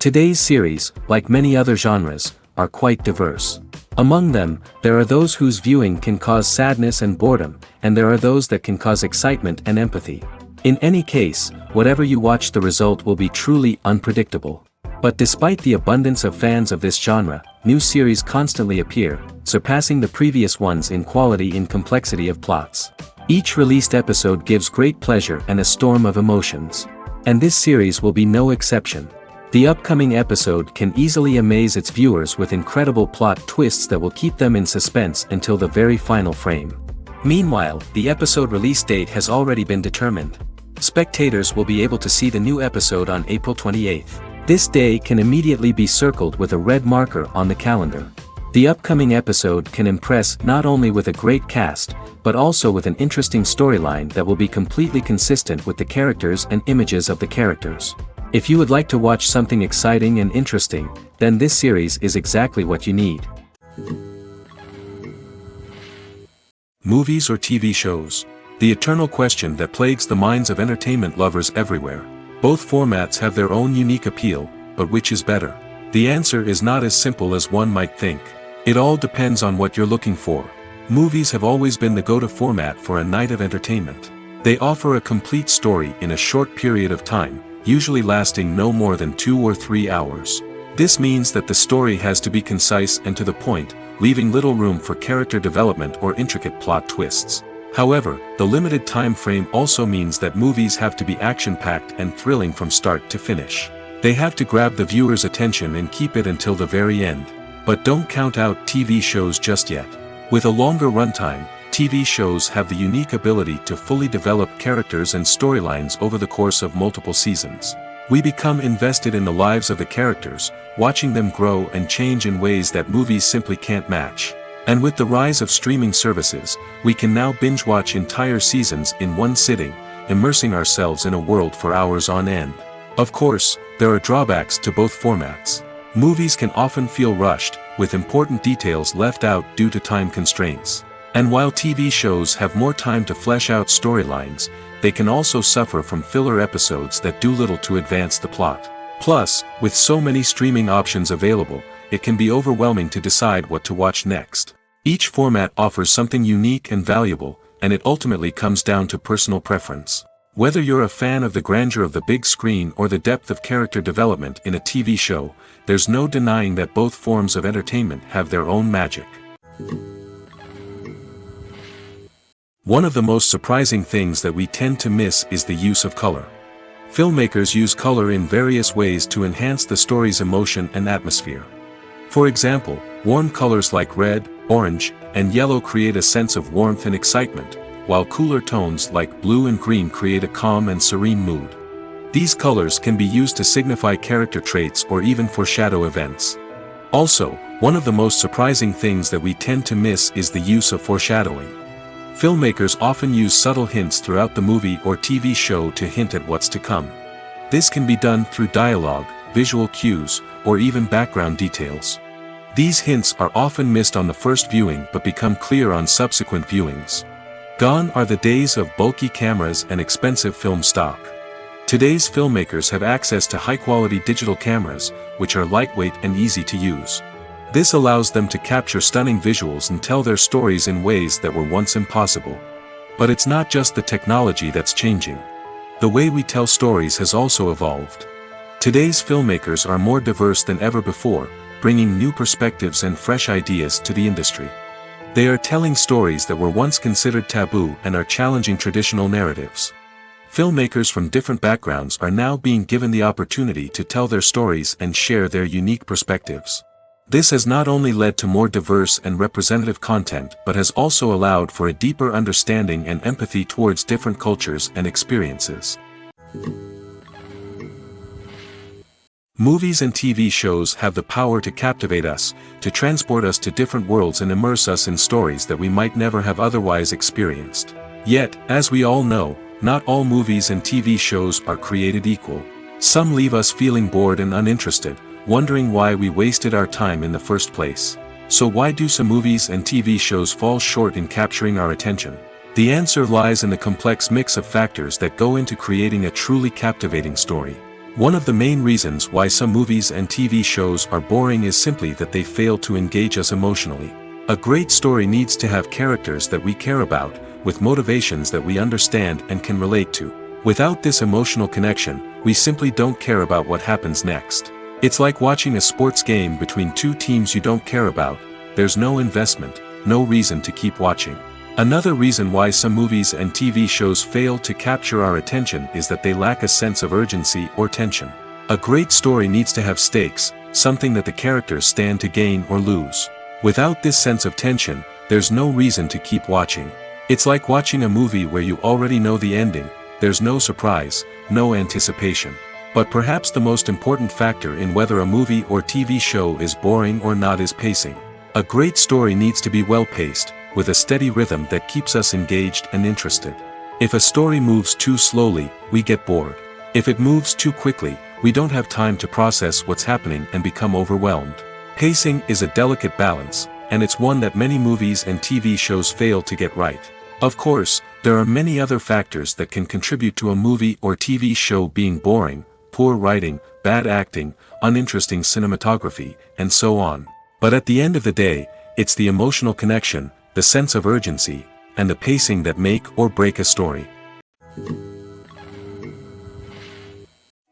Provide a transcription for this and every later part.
Today's series, like many other genres, are quite diverse. Among them, there are those whose viewing can cause sadness and boredom, and there are those that can cause excitement and empathy. In any case, whatever you watch, the result will be truly unpredictable. But despite the abundance of fans of this genre, new series constantly appear, surpassing the previous ones in quality and complexity of plots. Each released episode gives great pleasure and a storm of emotions. And this series will be no exception. The upcoming episode can easily amaze its viewers with incredible plot twists that will keep them in suspense until the very final frame. Meanwhile, the episode release date has already been determined. Spectators will be able to see the new episode on April 28th. This day can immediately be circled with a red marker on the calendar. The upcoming episode can impress not only with a great cast, but also with an interesting storyline that will be completely consistent with the characters and images of the characters. If you would like to watch something exciting and interesting, then this series is exactly what you need. Movies or TV shows? The eternal question that plagues the minds of entertainment lovers everywhere. Both formats have their own unique appeal, but which is better? The answer is not as simple as one might think. It all depends on what you're looking for. Movies have always been the go-to format for a night of entertainment. They offer a complete story in a short period of time, usually lasting no more than 2 or 3 hours. This means that the story has to be concise and to the point, leaving little room for character development or intricate plot twists. However, the limited time frame also means that movies have to be action-packed and thrilling from start to finish. They have to grab the viewer's attention and keep it until the very end. But don't count out TV shows just yet. With a longer runtime, TV shows have the unique ability to fully develop characters and storylines over the course of multiple seasons. We become invested in the lives of the characters, watching them grow and change in ways that movies simply can't match. And with the rise of streaming services, we can now binge-watch entire seasons in one sitting, immersing ourselves in a world for hours on end. Of course, there are drawbacks to both formats. Movies can often feel rushed, with important details left out due to time constraints. And while TV shows have more time to flesh out storylines, they can also suffer from filler episodes that do little to advance the plot. Plus, with so many streaming options available, it can be overwhelming to decide what to watch next. Each format offers something unique and valuable, and it ultimately comes down to personal preference. Whether you're a fan of the grandeur of the big screen or the depth of character development in a TV show, there's no denying that both forms of entertainment have their own magic. One of the most surprising things that we tend to miss is the use of color. Filmmakers use color in various ways to enhance the story's emotion and atmosphere. For example, warm colors like red, orange, and yellow create a sense of warmth and excitement, while cooler tones like blue and green create a calm and serene mood. These colors can be used to signify character traits or even foreshadow events. Also, one of the most surprising things that we tend to miss is the use of foreshadowing. Filmmakers often use subtle hints throughout the movie or TV show to hint at what's to come. This can be done through dialogue, visual cues, or even background details. These hints are often missed on the first viewing but become clear on subsequent viewings. Gone are the days of bulky cameras and expensive film stock. Today's filmmakers have access to high-quality digital cameras, which are lightweight and easy to use. This allows them to capture stunning visuals and tell their stories in ways that were once impossible. But it's not just the technology that's changing. The way we tell stories has also evolved. Today's filmmakers are more diverse than ever before, bringing new perspectives and fresh ideas to the industry. They are telling stories that were once considered taboo and are challenging traditional narratives. Filmmakers from different backgrounds are now being given the opportunity to tell their stories and share their unique perspectives. This has not only led to more diverse and representative content but has also allowed for a deeper understanding and empathy towards different cultures and experiences. Movies and TV shows have the power to captivate us, to transport us to different worlds and immerse us in stories that we might never have otherwise experienced. Yet, as we all know, not all movies and TV shows are created equal. Some leave us feeling bored and uninterested, wondering why we wasted our time in the first place. So why do some movies and TV shows fall short in capturing our attention? The answer lies in the complex mix of factors that go into creating a truly captivating story. One of the main reasons why some movies and TV shows are boring is simply that they fail to engage us emotionally. A great story needs to have characters that we care about, with motivations that we understand and can relate to. Without this emotional connection, we simply don't care about what happens next. It's like watching a sports game between two teams you don't care about. There's no investment, no reason to keep watching. Another reason why some movies and TV shows fail to capture our attention is that they lack a sense of urgency or tension. A great story needs to have stakes, something that the characters stand to gain or lose. Without this sense of tension, there's no reason to keep watching. It's like watching a movie where you already know the ending. There's no surprise, no anticipation. But perhaps the most important factor in whether a movie or TV show is boring or not is pacing. A great story needs to be well-paced, with a steady rhythm that keeps us engaged and interested. If a story moves too slowly, we get bored. If it moves too quickly, we don't have time to process what's happening and become overwhelmed. Pacing is a delicate balance, and it's one that many movies and TV shows fail to get right. Of course, there are many other factors that can contribute to a movie or TV show being boring: poor writing, bad acting, uninteresting cinematography, and so on. But at the end of the day, it's the emotional connection, the sense of urgency, and the pacing that make or break a story.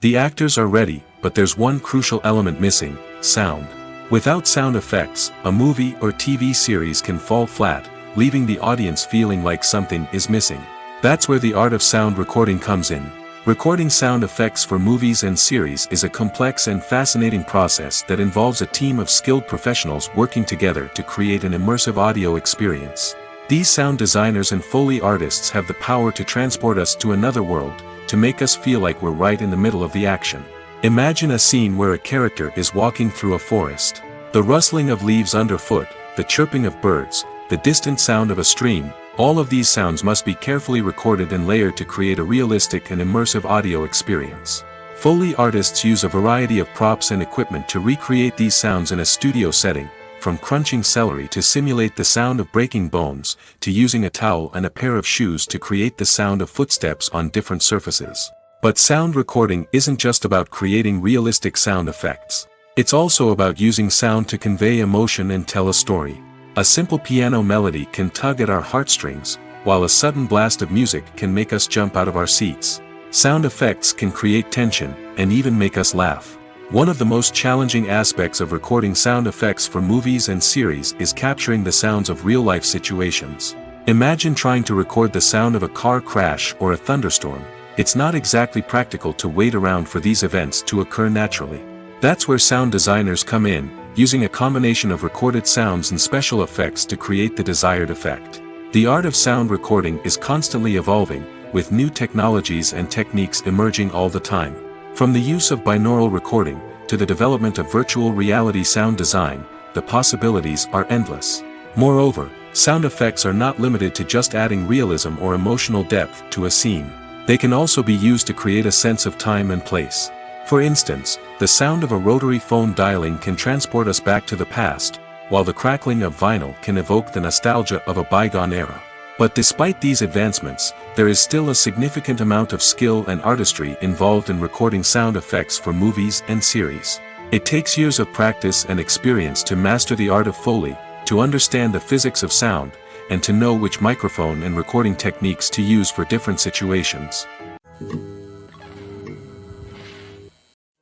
The actors are ready, but there's one crucial element missing: sound. Without sound effects, a movie or TV series can fall flat, leaving the audience feeling like something is missing. That's where the art of sound recording comes in. Recording sound effects for movies and series is a complex and fascinating process that involves a team of skilled professionals working together to create an immersive audio experience. These sound designers and Foley artists have the power to transport us to another world, to make us feel like we're right in the middle of the action. Imagine a scene where a character is walking through a forest. The rustling of leaves underfoot, the chirping of birds, the distant sound of a stream, all of these sounds must be carefully recorded and layered to create a realistic and immersive audio experience. Foley artists use a variety of props and equipment to recreate these sounds in a studio setting, from crunching celery to simulate the sound of breaking bones, to using a towel and a pair of shoes to create the sound of footsteps on different surfaces. But sound recording isn't just about creating realistic sound effects. It's also about using sound to convey emotion and tell a story. A simple piano melody can tug at our heartstrings, while a sudden blast of music can make us jump out of our seats. Sound effects can create tension, and even make us laugh. One of the most challenging aspects of recording sound effects for movies and series is capturing the sounds of real-life situations. Imagine trying to record the sound of a car crash or a thunderstorm. It's not exactly practical to wait around for these events to occur naturally. That's where sound designers come in, using a combination of recorded sounds and special effects to create the desired effect. The art of sound recording is constantly evolving, with new technologies and techniques emerging all the time. From the use of binaural recording, to the development of virtual reality sound design, the possibilities are endless. Moreover, sound effects are not limited to just adding realism or emotional depth to a scene. They can also be used to create a sense of time and place. For instance, the sound of a rotary phone dialing can transport us back to the past, while the crackling of vinyl can evoke the nostalgia of a bygone era. But despite these advancements, there is still a significant amount of skill and artistry involved in recording sound effects for movies and series. It takes years of practice and experience to master the art of Foley, to understand the physics of sound, and to know which microphone and recording techniques to use for different situations.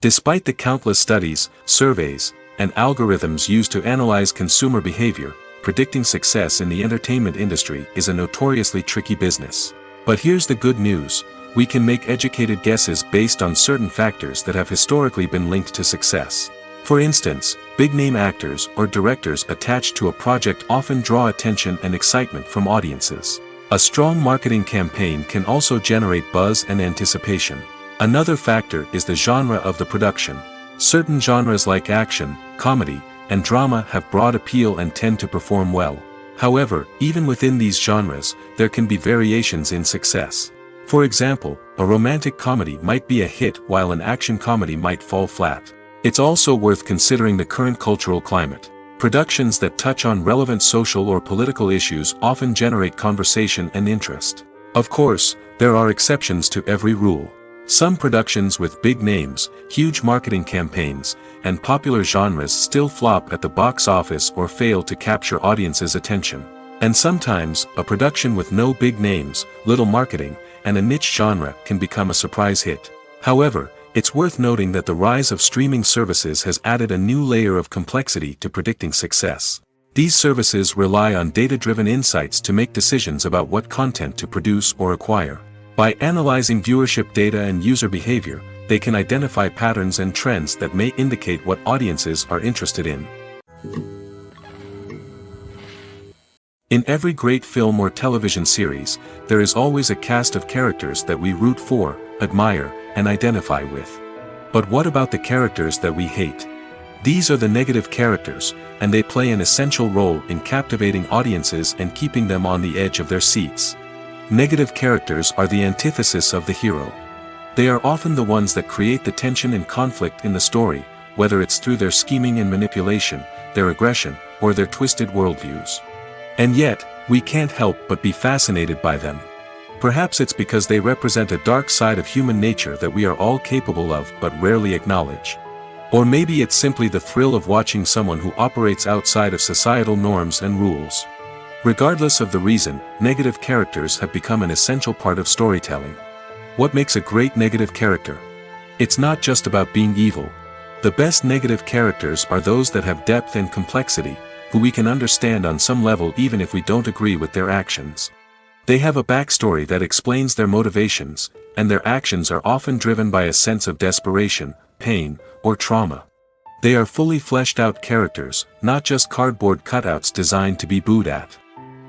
Despite the countless studies, surveys, and algorithms used to analyze consumer behavior, predicting success in the entertainment industry is a notoriously tricky business. But here's the good news: we can make educated guesses based on certain factors that have historically been linked to success. For instance, big-name actors or directors attached to a project often draw attention and excitement from audiences. A strong marketing campaign can also generate buzz and anticipation. Another factor is the genre of the production. Certain genres like action, comedy, and drama have broad appeal and tend to perform well. However, even within these genres, there can be variations in success. For example, a romantic comedy might be a hit while an action comedy might fall flat. It's also worth considering the current cultural climate. Productions that touch on relevant social or political issues often generate conversation and interest. Of course, there are exceptions to every rule. Some productions with big names, huge marketing campaigns, and popular genres still flop at the box office or fail to capture audiences' attention. And sometimes, a production with no big names, little marketing, and a niche genre can become a surprise hit. However, it's worth noting that the rise of streaming services has added a new layer of complexity to predicting success. These services rely on data-driven insights to make decisions about what content to produce or acquire. By analyzing viewership data and user behavior, they can identify patterns and trends that may indicate what audiences are interested in. In every great film or television series, there is always a cast of characters that we root for, admire, and identify with. But what about the characters that we hate? These are the negative characters, and they play an essential role in captivating audiences and keeping them on the edge of their seats. Negative characters are the antithesis of the hero. They are often the ones that create the tension and conflict in the story, whether it's through their scheming and manipulation, their aggression, or their twisted worldviews. And yet, we can't help but be fascinated by them. Perhaps it's because they represent a dark side of human nature that we are all capable of but rarely acknowledge. Or maybe it's simply the thrill of watching someone who operates outside of societal norms and rules. Regardless of the reason, negative characters have become an essential part of storytelling. What makes a great negative character? It's not just about being evil. The best negative characters are those that have depth and complexity, who we can understand on some level even if we don't agree with their actions. They have a backstory that explains their motivations, and their actions are often driven by a sense of desperation, pain, or trauma. They are fully fleshed out characters, not just cardboard cutouts designed to be booed at.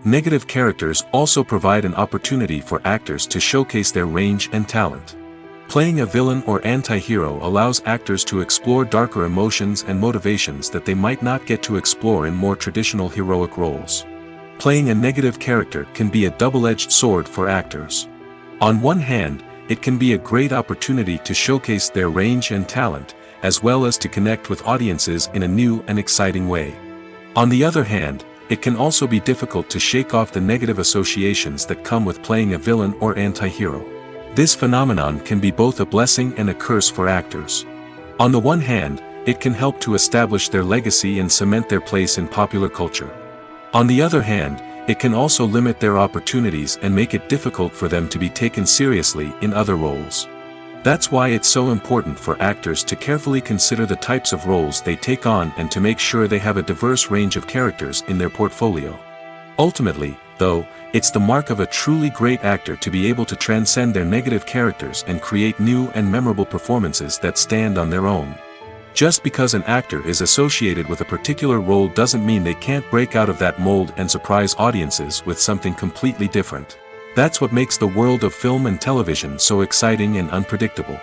Negative characters also provide an opportunity for actors to showcase their range and talent. Playing a villain or anti-hero allows actors to explore darker emotions and motivations that they might not get to explore in more traditional heroic roles. Playing a negative character can be a double-edged sword for actors. On one hand, it can be a great opportunity to showcase their range and talent, as well as to connect with audiences in a new and exciting way. On the other hand, it can also be difficult to shake off the negative associations that come with playing a villain or anti-hero. This phenomenon can be both a blessing and a curse for actors. On the one hand, it can help to establish their legacy and cement their place in popular culture. On the other hand, it can also limit their opportunities and make it difficult for them to be taken seriously in other roles. That's why it's so important for actors to carefully consider the types of roles they take on and to make sure they have a diverse range of characters in their portfolio. Ultimately, though, it's the mark of a truly great actor to be able to transcend their negative characters and create new and memorable performances that stand on their own. Just because an actor is associated with a particular role doesn't mean they can't break out of that mold and surprise audiences with something completely different. That's what makes the world of film and television so exciting and unpredictable.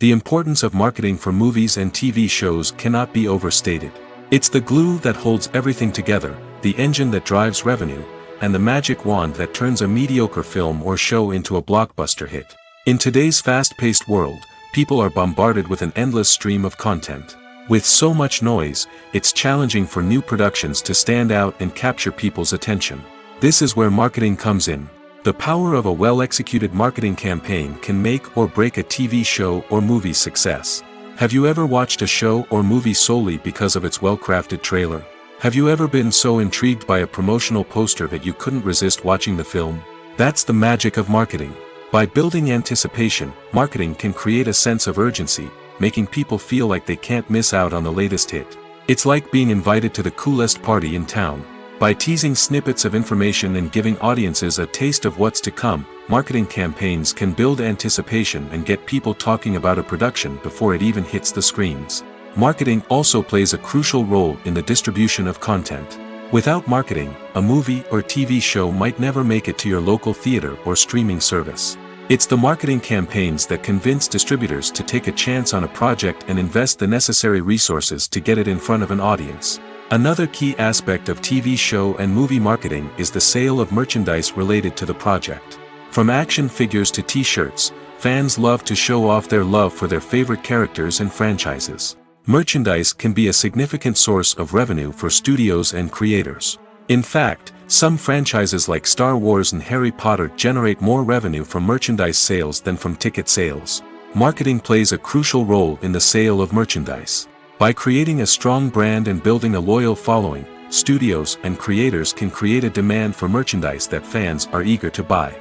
The importance of marketing for movies and TV shows cannot be overstated. It's the glue that holds everything together, the engine that drives revenue, and the magic wand that turns a mediocre film or show into a blockbuster hit. In today's fast-paced world, people are bombarded with an endless stream of content. With so much noise, it's challenging for new productions to stand out and capture people's attention. This is where marketing comes in. The power of a well-executed marketing campaign can make or break a TV show or movie's success. Have you ever watched a show or movie solely because of its well-crafted trailer? Have you ever been so intrigued by a promotional poster that you couldn't resist watching the film? That's the magic of marketing. By building anticipation, marketing can create a sense of urgency, making people feel like they can't miss out on the latest hit. It's like being invited to the coolest party in town. By teasing snippets of information and giving audiences a taste of what's to come, marketing campaigns can build anticipation and get people talking about a production before it even hits the screens. Marketing also plays a crucial role in the distribution of content. Without marketing, a movie or TV show might never make it to your local theater or streaming service. It's the marketing campaigns that convince distributors to take a chance on a project and invest the necessary resources to get it in front of an audience. Another key aspect of TV show and movie marketing is the sale of merchandise related to the project. From action figures to t-shirts, fans love to show off their love for their favorite characters and franchises. Merchandise can be a significant source of revenue for studios and creators. In fact, Some franchises like Star Wars and Harry Potter generate more revenue from merchandise sales than from ticket sales. Marketing plays a crucial role in the sale of merchandise. By creating a strong brand and building a loyal following, studios and creators can create a demand for merchandise that fans are eager to buy.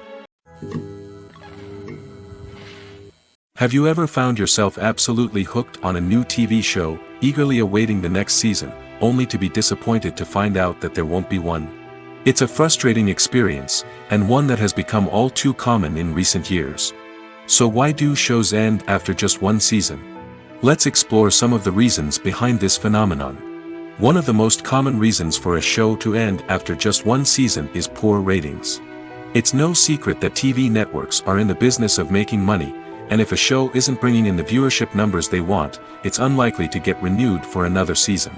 Have you ever found yourself absolutely hooked on a new TV show, eagerly awaiting the next season, only to be disappointed to find out that there won't be one? It's a frustrating experience, and one that has become all too common in recent years. So why do shows end after just one season? Let's explore some of the reasons behind this phenomenon. One of the most common reasons for a show to end after just one season is poor ratings. It's no secret that TV networks are in the business of making money, and if a show isn't bringing in the viewership numbers they want, it's unlikely to get renewed for another season.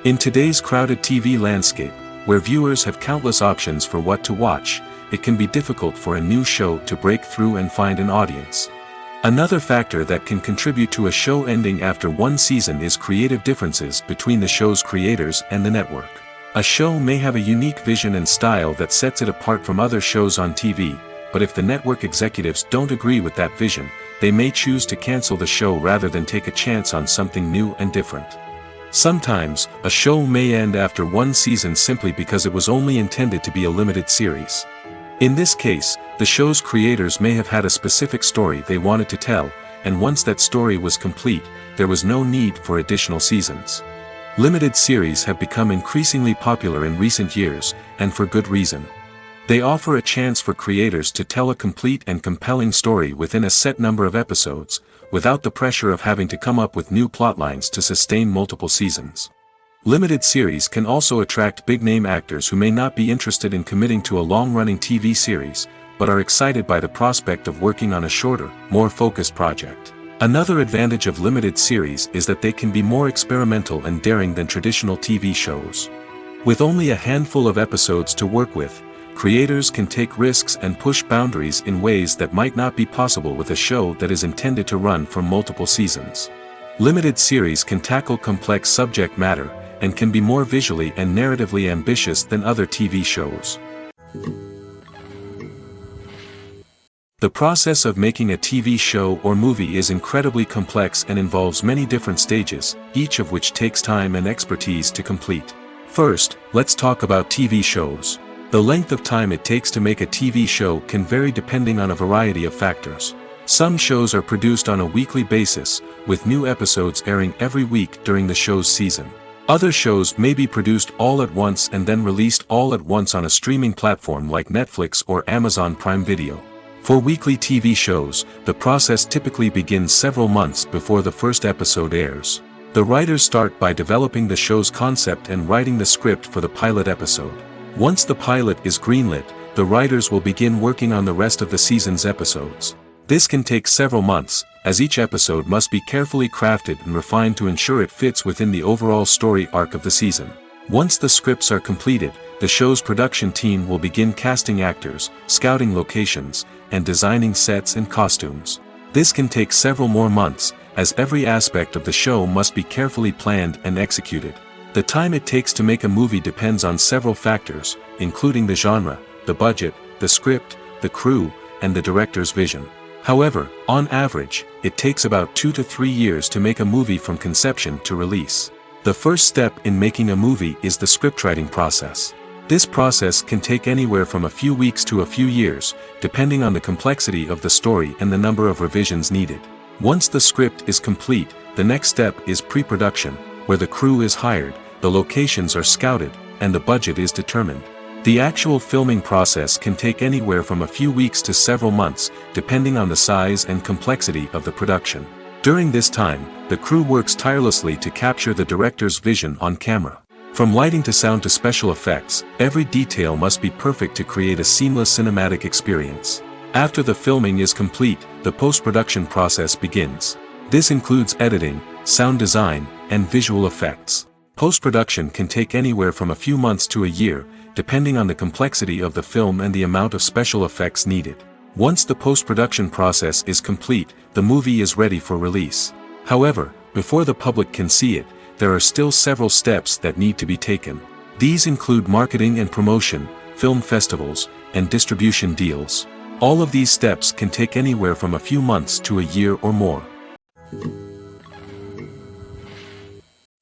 In today's crowded TV landscape, where viewers have countless options for what to watch, it can be difficult for a new show to break through and find an audience. Another factor that can contribute to a show ending after one season is creative differences between the show's creators and the network. A show may have a unique vision and style that sets it apart from other shows on TV, but if the network executives don't agree with that vision, they may choose to cancel the show rather than take a chance on something new and different. Sometimes, a show may end after one season simply because it was only intended to be a limited series. In this case, the show's creators may have had a specific story they wanted to tell, and once that story was complete, there was no need for additional seasons. Limited series have become increasingly popular in recent years, and for good reason. They offer a chance for creators to tell a complete and compelling story within a set number of episodes, without the pressure of having to come up with new plotlines to sustain multiple seasons. Limited series can also attract big-name actors who may not be interested in committing to a long-running TV series, but are excited by the prospect of working on a shorter, more focused project. Another advantage of limited series is that they can be more experimental and daring than traditional TV shows. With only a handful of episodes to work with, creators can take risks and push boundaries in ways that might not be possible with a show that is intended to run for multiple seasons. Limited series can tackle complex subject matter, and can be more visually and narratively ambitious than other TV shows. The process of making a TV show or movie is incredibly complex and involves many different stages, each of which takes time and expertise to complete. First, let's talk about TV shows. The length of time it takes to make a TV show can vary depending on a variety of factors. Some shows are produced on a weekly basis, with new episodes airing every week during the show's season. Other shows may be produced all at once and then released all at once on a streaming platform like Netflix or Amazon Prime Video. For weekly TV shows, the process typically begins several months before the first episode airs. The writers start by developing the show's concept and writing the script for the pilot episode. Once the pilot is greenlit, the writers will begin working on the rest of the season's episodes. This can take several months, as each episode must be carefully crafted and refined to ensure it fits within the overall story arc of the season. Once the scripts are completed, the show's production team will begin casting actors, scouting locations, and designing sets and costumes. This can take several more months, as every aspect of the show must be carefully planned and executed. The time it takes to make a movie depends on several factors, including the genre, the budget, the script, the crew, and the director's vision. However, on average, it takes about 2 to 3 years to make a movie from conception to release. The first step in making a movie is the scriptwriting process. This process can take anywhere from a few weeks to a few years, depending on the complexity of the story and the number of revisions needed. Once the script is complete, the next step is pre-production, where the crew is hired, the locations are scouted, and the budget is determined. The actual filming process can take anywhere from a few weeks to several months, depending on the size and complexity of the production. During this time, the crew works tirelessly to capture the director's vision on camera. From lighting to sound to special effects, every detail must be perfect to create a seamless cinematic experience. After the filming is complete, the post-production process begins. This includes editing, sound design, and visual effects. Post-production can take anywhere from a few months to a year, depending on the complexity of the film and the amount of special effects needed. Once the post-production process is complete, the movie is ready for release. However, before the public can see it, there are still several steps that need to be taken. These include marketing and promotion, film festivals, and distribution deals. All of these steps can take anywhere from a few months to a year or more.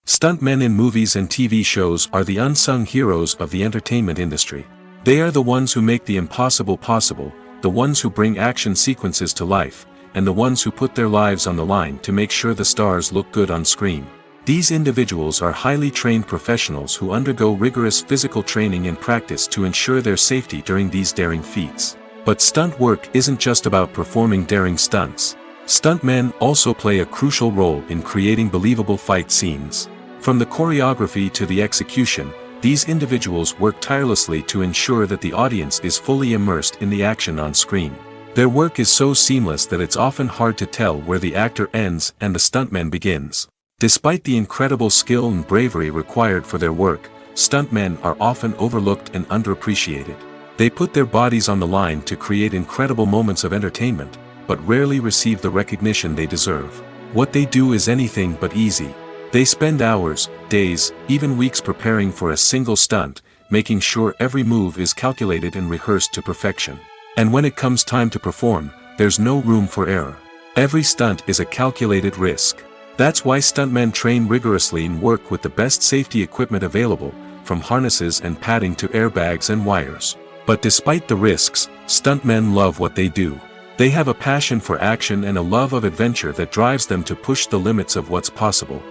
Stuntmen in movies and TV shows are the unsung heroes of the entertainment industry. They are the ones who make the impossible possible, the ones who bring action sequences to life, and the ones who put their lives on the line to make sure the stars look good on screen. These individuals are highly trained professionals who undergo rigorous physical training and practice to ensure their safety during these daring feats. But stunt work isn't just about performing daring stunts. Stuntmen also play a crucial role in creating believable fight scenes. From the choreography to the execution, these individuals work tirelessly to ensure that the audience is fully immersed in the action on screen. Their work is so seamless that it's often hard to tell where the actor ends and the stuntman begins. Despite the incredible skill and bravery required for their work, stuntmen are often overlooked and underappreciated. They put their bodies on the line to create incredible moments of entertainment, but rarely receive the recognition they deserve. What they do is anything but easy. They spend hours, days, even weeks preparing for a single stunt, making sure every move is calculated and rehearsed to perfection. And when it comes time to perform, there's no room for error. Every stunt is a calculated risk. That's why stuntmen train rigorously and work with the best safety equipment available, from harnesses and padding to airbags and wires. But despite the risks, stuntmen love what they do. They have a passion for action and a love of adventure that drives them to push the limits of what's possible.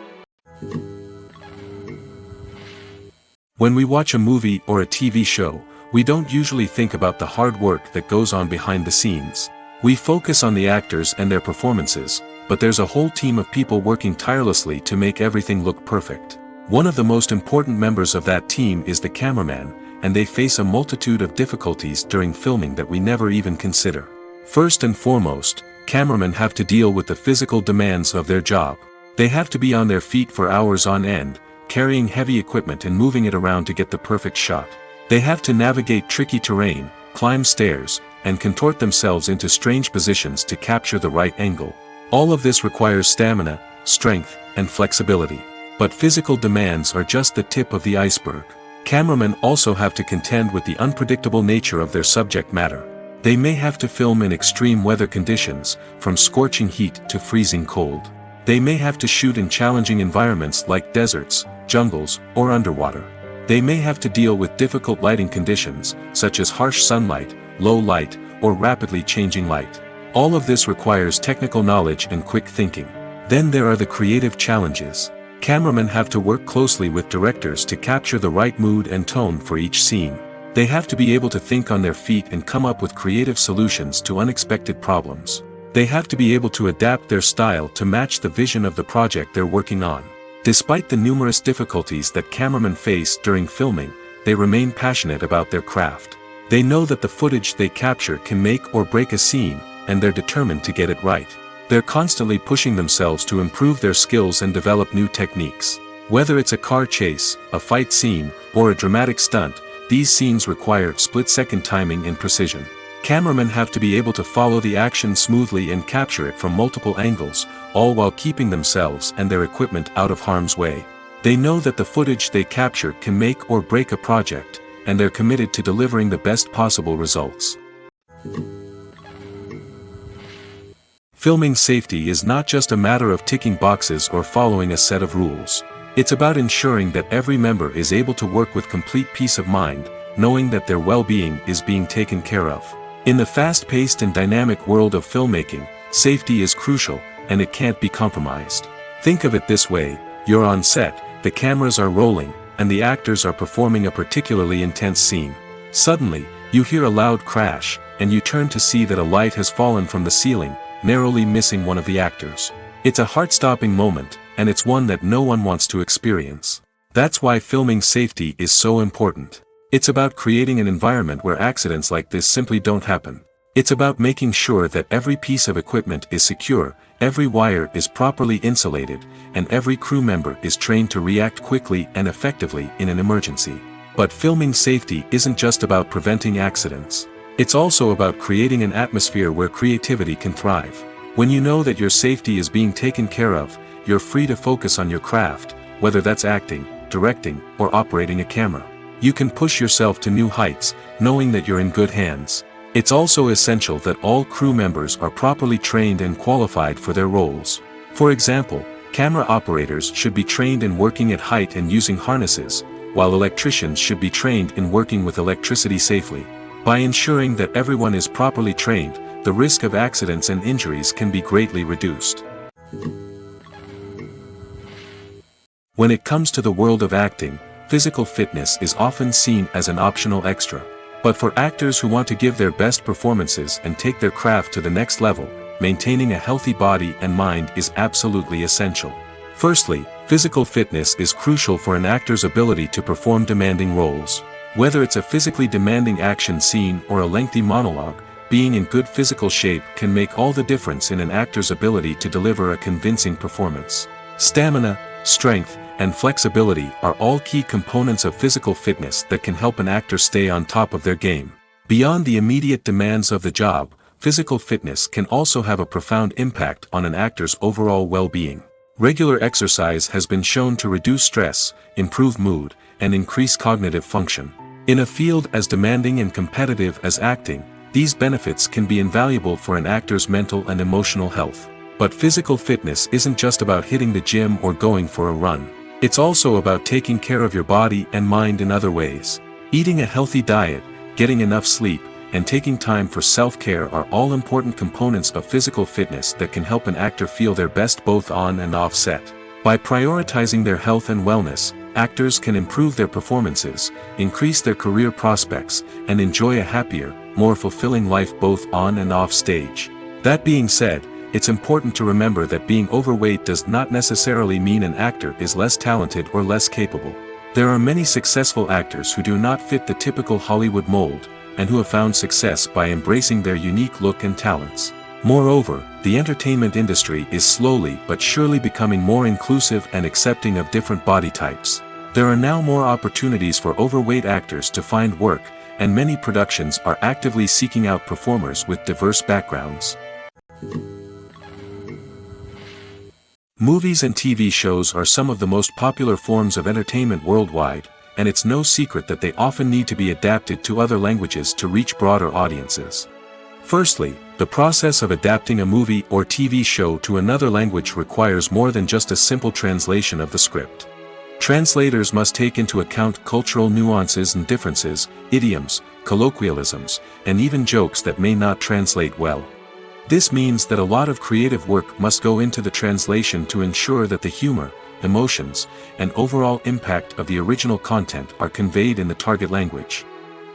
When we watch a movie or a TV show, we don't usually think about the hard work that goes on behind the scenes. We focus on the actors and their performances, but there's a whole team of people working tirelessly to make everything look perfect. One of the most important members of that team is the cameraman, and they face a multitude of difficulties during filming that we never even consider. First and foremost, cameramen have to deal with the physical demands of their job. They have to be on their feet for hours on end, carrying heavy equipment and moving it around to get the perfect shot. They have to navigate tricky terrain, climb stairs, and contort themselves into strange positions to capture the right angle. All of this requires stamina, strength, and flexibility. But physical demands are just the tip of the iceberg. Cameramen also have to contend with the unpredictable nature of their subject matter. They may have to film in extreme weather conditions, from scorching heat to freezing cold. They may have to shoot in challenging environments like deserts, jungles, or underwater. They may have to deal with difficult lighting conditions, such as harsh sunlight, low light, or rapidly changing light. All of this requires technical knowledge and quick thinking. Then there are the creative challenges. Cameramen have to work closely with directors to capture the right mood and tone for each scene. They have to be able to think on their feet and come up with creative solutions to unexpected problems. They have to be able to adapt their style to match the vision of the project they're working on. Despite the numerous difficulties that cameramen face during filming, they remain passionate about their craft. They know that the footage they capture can make or break a scene, and they're determined to get it right. They're constantly pushing themselves to improve their skills and develop new techniques. Whether it's a car chase, a fight scene, or a dramatic stunt, these scenes require split-second timing and precision. Cameramen have to be able to follow the action smoothly and capture it from multiple angles, all while keeping themselves and their equipment out of harm's way. They know that the footage they capture can make or break a project, and they're committed to delivering the best possible results. Filming safety is not just a matter of ticking boxes or following a set of rules. It's about ensuring that every member is able to work with complete peace of mind, knowing that their well-being is being taken care of. In the fast-paced and dynamic world of filmmaking, safety is crucial, and it can't be compromised. Think of it this way: you're on set, the cameras are rolling, and the actors are performing a particularly intense scene. Suddenly, you hear a loud crash, and you turn to see that a light has fallen from the ceiling, narrowly missing one of the actors. It's a heart-stopping moment, and it's one that no one wants to experience. That's why filming safety is so important. It's about creating an environment where accidents like this simply don't happen. It's about making sure that every piece of equipment is secure, every wire is properly insulated, and every crew member is trained to react quickly and effectively in an emergency. But filming safety isn't just about preventing accidents. It's also about creating an atmosphere where creativity can thrive. When you know that your safety is being taken care of, you're free to focus on your craft, whether that's acting, directing, or operating a camera. You can push yourself to new heights, knowing that you're in good hands. It's also essential that all crew members are properly trained and qualified for their roles. For example, camera operators should be trained in working at height and using harnesses, while electricians should be trained in working with electricity safely. By ensuring that everyone is properly trained, the risk of accidents and injuries can be greatly reduced. When it comes to the world of acting, physical fitness is often seen as an optional extra. But for actors who want to give their best performances and take their craft to the next level, maintaining a healthy body and mind is absolutely essential. Firstly, physical fitness is crucial for an actor's ability to perform demanding roles. Whether it's a physically demanding action scene or a lengthy monologue, being in good physical shape can make all the difference in an actor's ability to deliver a convincing performance. Stamina, strength, and flexibility are all key components of physical fitness that can help an actor stay on top of their game. Beyond the immediate demands of the job, physical fitness can also have a profound impact on an actor's overall well-being. Regular exercise has been shown to reduce stress, improve mood, and increase cognitive function. In a field as demanding and competitive as acting, these benefits can be invaluable for an actor's mental and emotional health. But physical fitness isn't just about hitting the gym or going for a run. It's also about taking care of your body and mind in other ways. Eating a healthy diet, getting enough sleep, and taking time for self-care are all important components of physical fitness that can help an actor feel their best both on and off set. By prioritizing their health and wellness, actors can improve their performances, increase their career prospects, and enjoy a happier, more fulfilling life both on and off stage. That being said, it's important to remember that being overweight does not necessarily mean an actor is less talented or less capable. There are many successful actors who do not fit the typical Hollywood mold, and who have found success by embracing their unique look and talents. Moreover, the entertainment industry is slowly but surely becoming more inclusive and accepting of different body types. There are now more opportunities for overweight actors to find work, and many productions are actively seeking out performers with diverse backgrounds. Movies and TV shows are some of the most popular forms of entertainment worldwide, and it's no secret that they often need to be adapted to other languages to reach broader audiences. Firstly, the process of adapting a movie or TV show to another language requires more than just a simple translation of the script. Translators must take into account cultural nuances and differences, idioms, colloquialisms, and even jokes that may not translate well. This means that a lot of creative work must go into the translation to ensure that the humor, emotions, and overall impact of the original content are conveyed in the target language.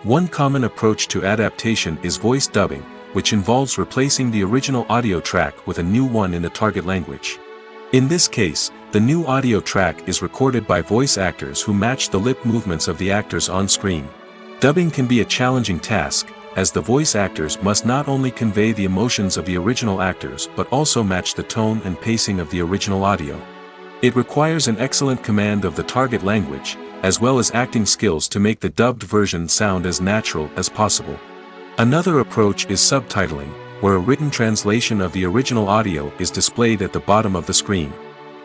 One common approach to adaptation is voice dubbing, which involves replacing the original audio track with a new one in the target language. In this case, the new audio track is recorded by voice actors who match the lip movements of the actors on screen. Dubbing can be a challenging task, as the voice actors must not only convey the emotions of the original actors but also match the tone and pacing of the original audio. It requires an excellent command of the target language, as well as acting skills to make the dubbed version sound as natural as possible. Another approach is subtitling, where a written translation of the original audio is displayed at the bottom of the screen.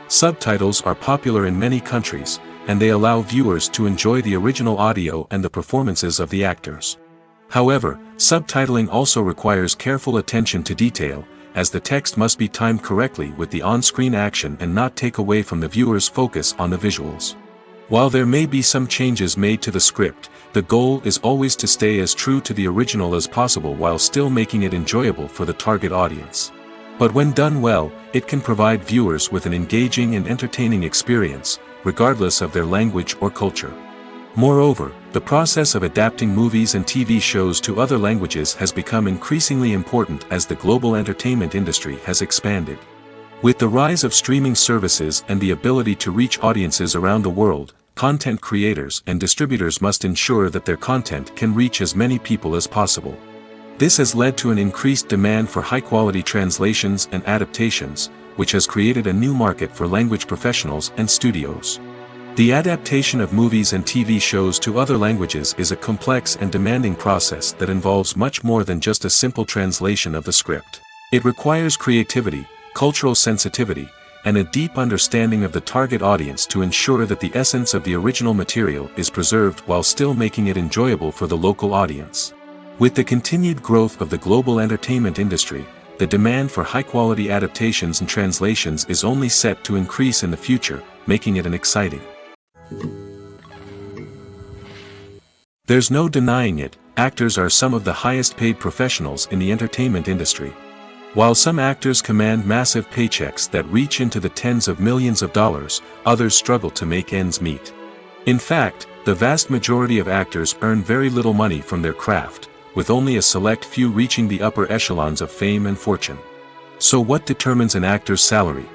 Subtitles are popular in many countries, and they allow viewers to enjoy the original audio and the performances of the actors. However, subtitling also requires careful attention to detail, as the text must be timed correctly with the on-screen action and not take away from the viewer's focus on the visuals. While there may be some changes made to the script, the goal is always to stay as true to the original as possible while still making it enjoyable for the target audience. But when done well, it can provide viewers with an engaging and entertaining experience, regardless of their language or culture. Moreover, the process of adapting movies and TV shows to other languages has become increasingly important as the global entertainment industry has expanded. With the rise of streaming services and the ability to reach audiences around the world, content creators and distributors must ensure that their content can reach as many people as possible. This has led to an increased demand for high-quality translations and adaptations, which has created a new market for language professionals and studios. The adaptation of movies and TV shows to other languages is a complex and demanding process that involves much more than just a simple translation of the script. It requires creativity, cultural sensitivity, and a deep understanding of the target audience to ensure that the essence of the original material is preserved while still making it enjoyable for the local audience. With the continued growth of the global entertainment industry, the demand for high-quality adaptations and translations is only set to increase in the future, making it an exciting. There's no denying it, actors are some of the highest-paid professionals in the entertainment industry. While some actors command massive paychecks that reach into the tens of millions of dollars, others struggle to make ends meet. In fact, the vast majority of actors earn very little money from their craft, with only a select few reaching the upper echelons of fame and fortune. So what determines an actor's salary?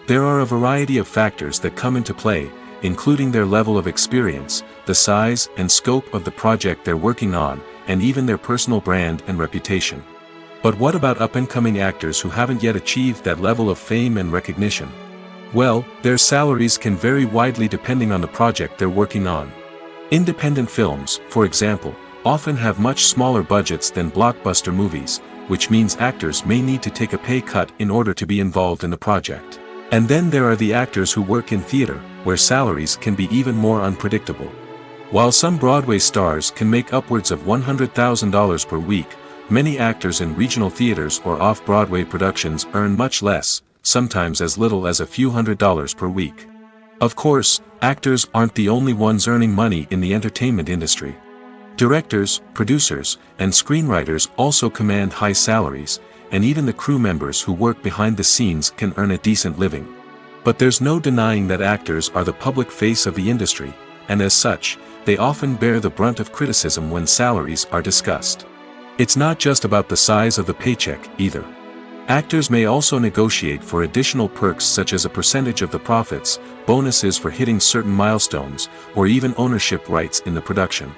There are a variety of factors that come into play, including their level of experience, the size and scope of the project they're working on, and even their personal brand and reputation. But what about up-and-coming actors who haven't yet achieved that level of fame and recognition? Well, their salaries can vary widely depending on the project they're working on. Independent films, for example, often have much smaller budgets than blockbuster movies, which means actors may need to take a pay cut in order to be involved in the project. And then there are the actors who work in theater, where salaries can be even more unpredictable. While some Broadway stars can make upwards of $100,000 per week, many actors in regional theaters or off-Broadway productions earn much less, sometimes as little as a few $100s per week. Of course, actors aren't the only ones earning money in the entertainment industry. Directors, producers, and screenwriters also command high salaries, and even the crew members who work behind the scenes can earn a decent living. But there's no denying that actors are the public face of the industry, and as such, they often bear the brunt of criticism when salaries are discussed. It's not just about the size of the paycheck, either. Actors may also negotiate for additional perks such as a percentage of the profits, bonuses for hitting certain milestones, or even ownership rights in the production.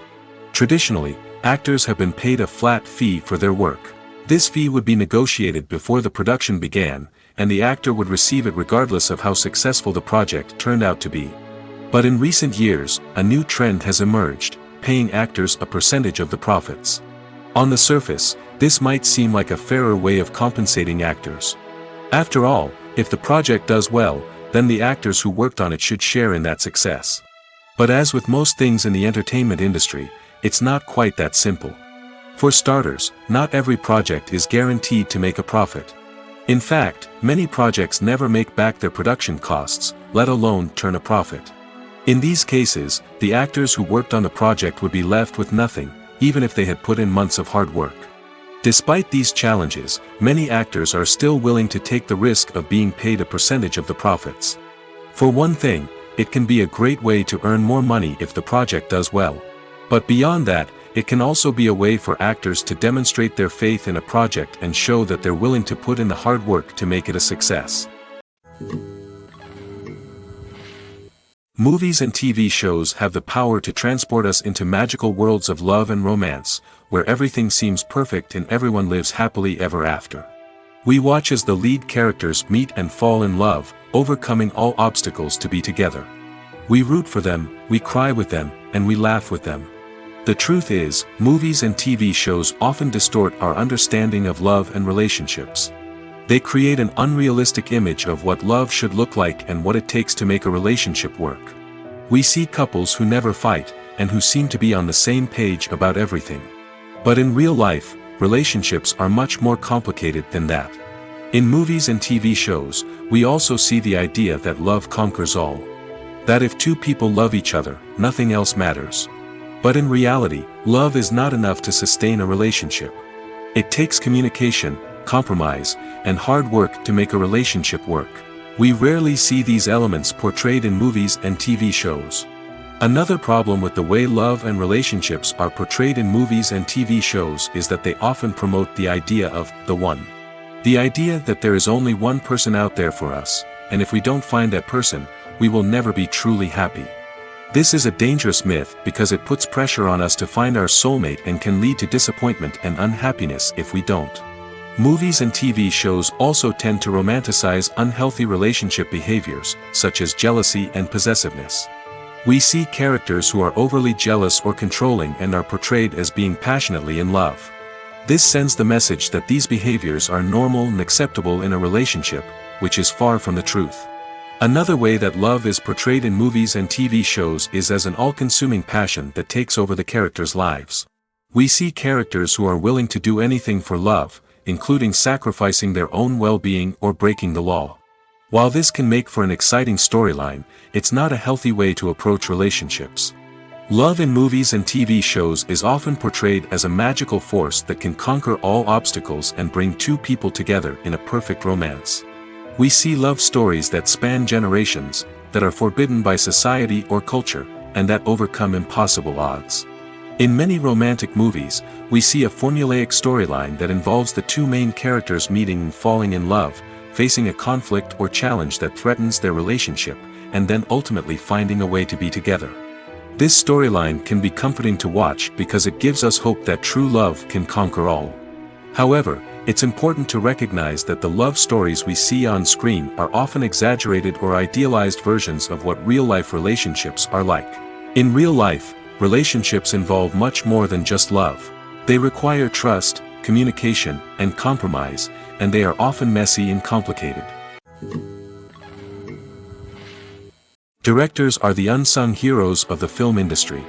Traditionally, actors have been paid a flat fee for their work. This fee would be negotiated before the production began, and the actor would receive it regardless of how successful the project turned out to be. But in recent years, a new trend has emerged, paying actors a percentage of the profits. On the surface, this might seem like a fairer way of compensating actors. After all, if the project does well, then the actors who worked on it should share in that success. But as with most things in the entertainment industry, it's not quite that simple. For starters, not every project is guaranteed to make a profit. In fact, many projects never make back their production costs, let alone turn a profit. In these cases, the actors who worked on the project would be left with nothing, even if they had put in months of hard work. Despite these challenges, many actors are still willing to take the risk of being paid a percentage of the profits. For one thing, it can be a great way to earn more money if the project does well. But beyond that, it can also be a way for actors to demonstrate their faith in a project and show that they're willing to put in the hard work to make it a success. Movies and TV shows have the power to transport us into magical worlds of love and romance, where everything seems perfect and everyone lives happily ever after. We watch as the lead characters meet and fall in love, overcoming all obstacles to be together. We root for them, we cry with them, and we laugh with them. The truth is, movies and TV shows often distort our understanding of love and relationships. They create an unrealistic image of what love should look like and what it takes to make a relationship work. We see couples who never fight, and who seem to be on the same page about everything. But in real life, relationships are much more complicated than that. In movies and TV shows, we also see the idea that love conquers all. That if two people love each other, nothing else matters. But in reality, love is not enough to sustain a relationship. It takes communication, compromise, and hard work to make a relationship work. We rarely see these elements portrayed in movies and TV shows. Another problem with the way love and relationships are portrayed in movies and TV shows is that they often promote the idea of the one. The idea that there is only one person out there for us, and if we don't find that person, we will never be truly happy. This is a dangerous myth because it puts pressure on us to find our soulmate and can lead to disappointment and unhappiness if we don't. Movies and TV shows also tend to romanticize unhealthy relationship behaviors, such as jealousy and possessiveness. We see characters who are overly jealous or controlling and are portrayed as being passionately in love. This sends the message that these behaviors are normal and acceptable in a relationship, which is far from the truth. Another way that love is portrayed in movies and TV shows is as an all-consuming passion that takes over the characters' lives. We see characters who are willing to do anything for love, including sacrificing their own well-being or breaking the law. While this can make for an exciting storyline, it's not a healthy way to approach relationships. Love in movies and TV shows is often portrayed as a magical force that can conquer all obstacles and bring two people together in a perfect romance. We see love stories that span generations, that are forbidden by society or culture, and that overcome impossible odds. In many romantic movies, we see a formulaic storyline that involves the two main characters meeting and falling in love, facing a conflict or challenge that threatens their relationship, and then ultimately finding a way to be together. This storyline can be comforting to watch because it gives us hope that true love can conquer all. However, it's important to recognize that the love stories we see on screen are often exaggerated or idealized versions of what real-life relationships are like. In real life, relationships involve much more than just love. They require trust, communication, and compromise, and they are often messy and complicated. Directors are the unsung heroes of the film industry.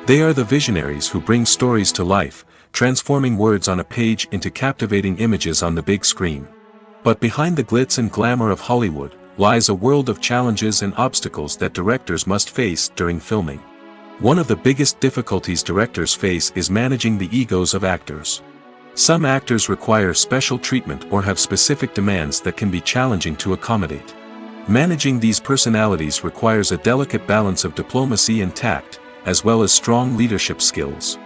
They are the visionaries who bring stories to life, transforming words on a page into captivating images on the big screen. But behind the glitz and glamour of Hollywood, lies a world of challenges and obstacles that directors must face during filming. One of the biggest difficulties directors face is managing the egos of actors. Some actors require special treatment or have specific demands that can be challenging to accommodate. Managing these personalities requires a delicate balance of diplomacy and tact, as well as strong leadership skills.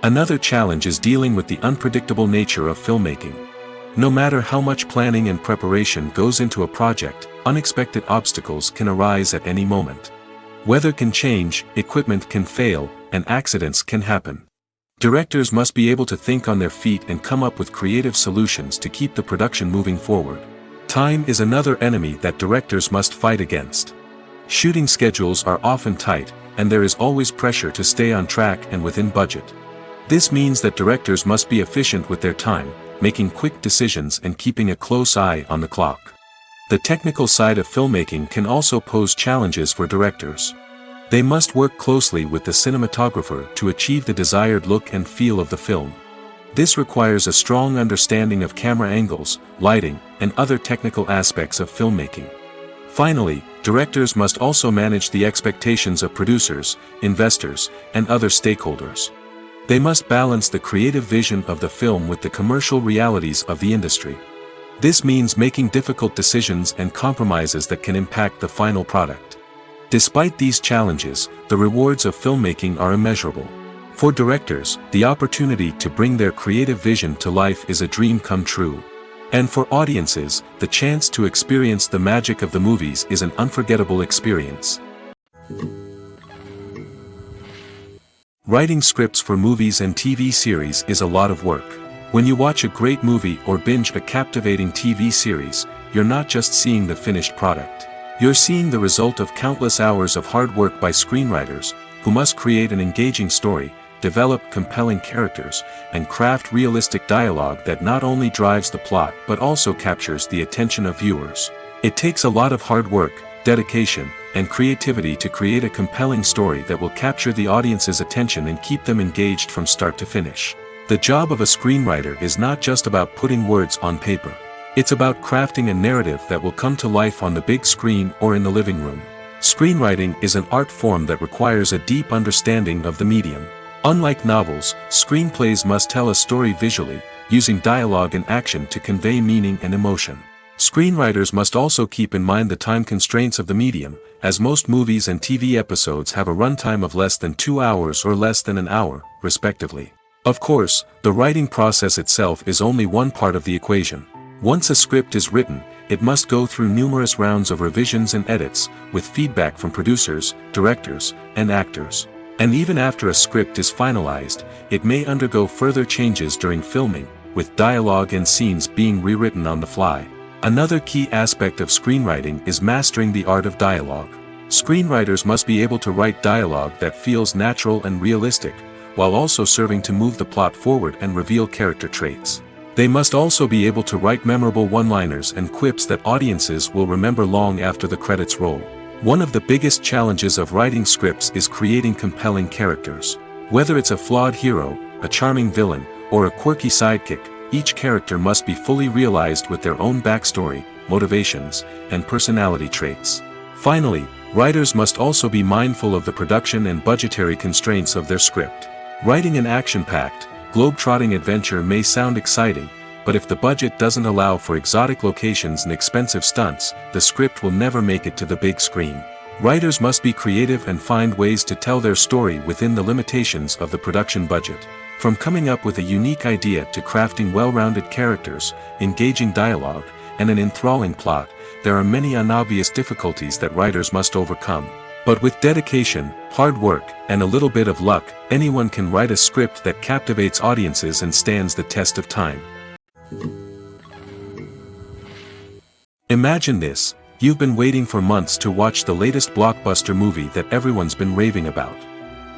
Another challenge is dealing with the unpredictable nature of filmmaking. No matter how much planning and preparation goes into a project, unexpected obstacles can arise at any moment. Weather can change, equipment can fail, and accidents can happen. Directors must be able to think on their feet and come up with creative solutions to keep the production moving forward. Time is another enemy that directors must fight against. Shooting schedules are often tight, and there is always pressure to stay on track and within budget. This means that directors must be efficient with their time, making quick decisions and keeping a close eye on the clock. The technical side of filmmaking can also pose challenges for directors. They must work closely with the cinematographer to achieve the desired look and feel of the film. This requires a strong understanding of camera angles, lighting, and other technical aspects of filmmaking. Finally, directors must also manage the expectations of producers, investors, and other stakeholders. They must balance the creative vision of the film with the commercial realities of the industry. This means making difficult decisions and compromises that can impact the final product. Despite these challenges, the rewards of filmmaking are immeasurable. For directors, the opportunity to bring their creative vision to life is a dream come true. And for audiences, the chance to experience the magic of the movies is an unforgettable experience. Writing scripts for movies and TV series is a lot of work. When you watch a great movie or binge a captivating TV series, you're not just seeing the finished product. You're seeing the result of countless hours of hard work by screenwriters, who must create an engaging story, develop compelling characters, and craft realistic dialogue that not only drives the plot but also captures the attention of viewers. It takes a lot of hard work, dedication, and creativity to create a compelling story that will capture the audience's attention and keep them engaged from start to finish. The job of a screenwriter is not just about putting words on paper. It's about crafting a narrative that will come to life on the big screen or in the living room. Screenwriting is an art form that requires a deep understanding of the medium. Unlike novels, screenplays must tell a story visually, using dialogue and action to convey meaning and emotion. Screenwriters must also keep in mind the time constraints of the medium, as most movies and TV episodes have a runtime of less than 2 hours or less than an hour, respectively. Of course, the writing process itself is only one part of the equation. Once a script is written, it must go through numerous rounds of revisions and edits, with feedback from producers, directors, and actors. And even after a script is finalized, it may undergo further changes during filming, with dialogue and scenes being rewritten on the fly. Another key aspect of screenwriting is mastering the art of dialogue. Screenwriters must be able to write dialogue that feels natural and realistic, while also serving to move the plot forward and reveal character traits. They must also be able to write memorable one-liners and quips that audiences will remember long after the credits roll. One of the biggest challenges of writing scripts is creating compelling characters. Whether it's a flawed hero, a charming villain, or a quirky sidekick, each character must be fully realized with their own backstory, motivations, and personality traits. Finally, writers must also be mindful of the production and budgetary constraints of their script. Writing an action-packed, globe-trotting adventure may sound exciting, but if the budget doesn't allow for exotic locations and expensive stunts, the script will never make it to the big screen. Writers must be creative and find ways to tell their story within the limitations of the production budget. From coming up with a unique idea to crafting well-rounded characters, engaging dialogue, and an enthralling plot, there are many unobvious difficulties that writers must overcome. But with dedication, hard work, and a little bit of luck, anyone can write a script that captivates audiences and stands the test of time. Imagine this: you've been waiting for months to watch the latest blockbuster movie that everyone's been raving about.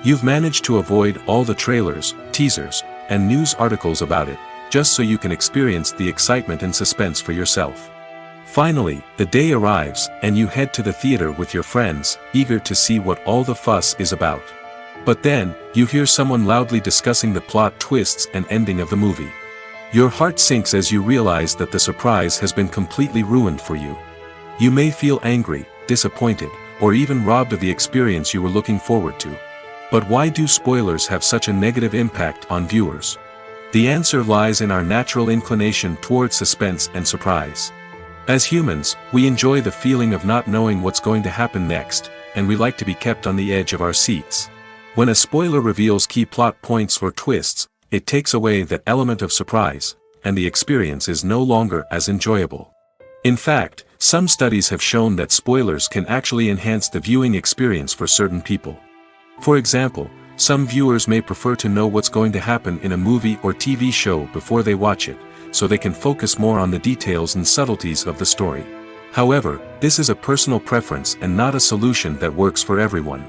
You've managed to avoid all the trailers, teasers, and news articles about it, just so you can experience the excitement and suspense for yourself. Finally, the day arrives, and you head to the theater with your friends, eager to see what all the fuss is about. But then, you hear someone loudly discussing the plot twists and ending of the movie. Your heart sinks as you realize that the surprise has been completely ruined for you. You may feel angry, disappointed, or even robbed of the experience you were looking forward to. But why do spoilers have such a negative impact on viewers? The answer lies in our natural inclination towards suspense and surprise. As humans, we enjoy the feeling of not knowing what's going to happen next, and we like to be kept on the edge of our seats. When a spoiler reveals key plot points or twists, it takes away that element of surprise, and the experience is no longer as enjoyable. In fact, some studies have shown that spoilers can actually enhance the viewing experience for certain people. For example, some viewers may prefer to know what's going to happen in a movie or TV show before they watch it, so they can focus more on the details and subtleties of the story. However, this is a personal preference and not a solution that works for everyone.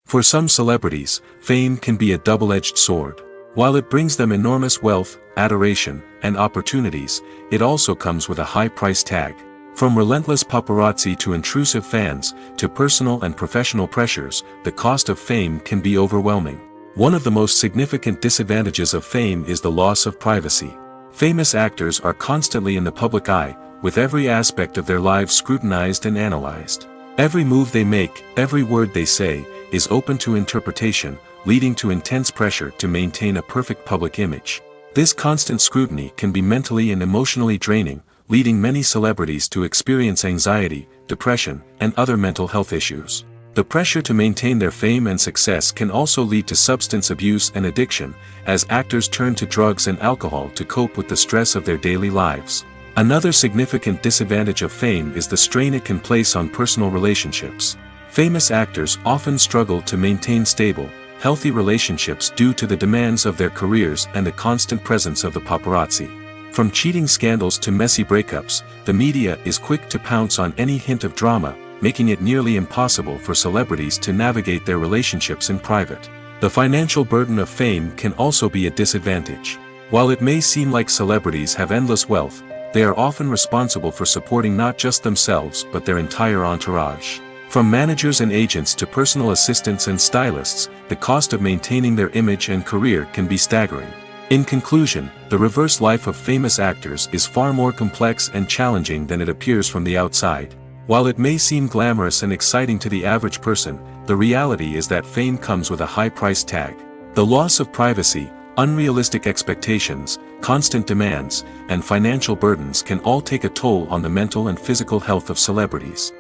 For some celebrities, fame can be a double-edged sword. While it brings them enormous wealth, adoration, and opportunities, it also comes with a high price tag. From relentless paparazzi to intrusive fans, to personal and professional pressures, the cost of fame can be overwhelming. One of the most significant disadvantages of fame is the loss of privacy. Famous actors are constantly in the public eye, with every aspect of their lives scrutinized and analyzed. Every move they make, every word they say, is open to interpretation, leading to intense pressure to maintain a perfect public image. This constant scrutiny can be mentally and emotionally draining, leading many celebrities to experience anxiety, depression, and other mental health issues. The pressure to maintain their fame and success can also lead to substance abuse and addiction, as actors turn to drugs and alcohol to cope with the stress of their daily lives. Another significant disadvantage of fame is the strain it can place on personal relationships. Famous actors often struggle to maintain stable, healthy relationships due to the demands of their careers and the constant presence of the paparazzi. From cheating scandals to messy breakups, the media is quick to pounce on any hint of drama, making it nearly impossible for celebrities to navigate their relationships in private. The financial burden of fame can also be a disadvantage. While it may seem like celebrities have endless wealth, they are often responsible for supporting not just themselves but their entire entourage. From managers and agents to personal assistants and stylists, the cost of maintaining their image and career can be staggering. In conclusion, the reverse life of famous actors is far more complex and challenging than it appears from the outside. While it may seem glamorous and exciting to the average person, the reality is that fame comes with a high price tag. The loss of privacy, unrealistic expectations, constant demands, and financial burdens can all take a toll on the mental and physical health of celebrities.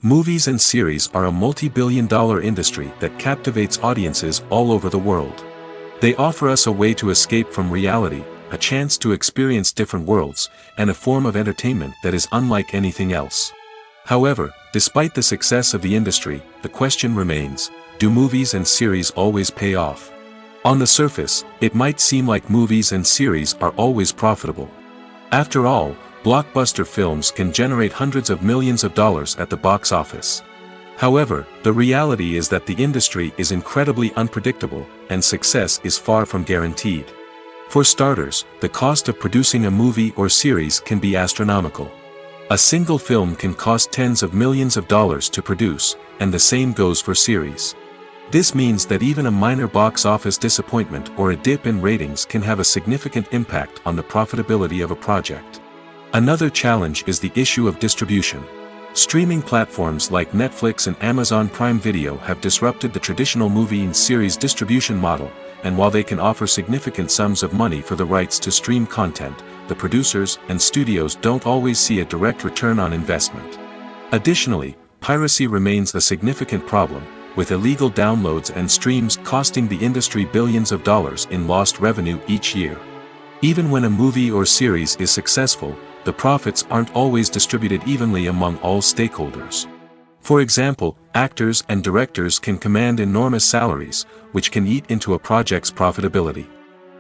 Movies and series are a multi-billion-dollar industry that captivates audiences all over the world. They offer us a way to escape from reality, a chance to experience different worlds, and a form of entertainment that is unlike anything else. However, despite the success of the industry, the question remains, do movies and series always pay off? On the surface, it might seem like movies and series are always profitable. After all, blockbuster films can generate hundreds of millions of dollars at the box office. However, the reality is that the industry is incredibly unpredictable, and success is far from guaranteed. For starters, the cost of producing a movie or series can be astronomical. A single film can cost tens of millions of dollars to produce, and the same goes for series. This means that even a minor box office disappointment or a dip in ratings can have a significant impact on the profitability of a project. Another challenge is the issue of distribution. Streaming platforms like Netflix and Amazon Prime Video have disrupted the traditional movie and series distribution model, and while they can offer significant sums of money for the rights to stream content, the producers and studios don't always see a direct return on investment. Additionally, piracy remains a significant problem, with illegal downloads and streams costing the industry billions of dollars in lost revenue each year. Even when a movie or series is successful, the profits aren't always distributed evenly among all stakeholders. For example, actors and directors can command enormous salaries, which can eat into a project's profitability.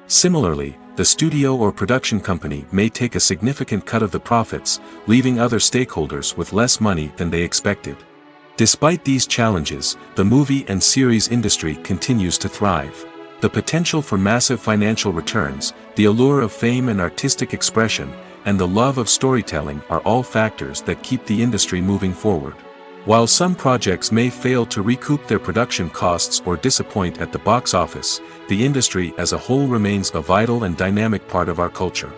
Similarly, the studio or production company may take a significant cut of the profits, leaving other stakeholders with less money than they expected. Despite these challenges, the movie and series industry continues to thrive. The potential for massive financial returns, the allure of fame and artistic expression, and the love of storytelling are all factors that keep the industry moving forward. While some projects may fail to recoup their production costs or disappoint at the box office, the industry as a whole remains a vital and dynamic part of our culture.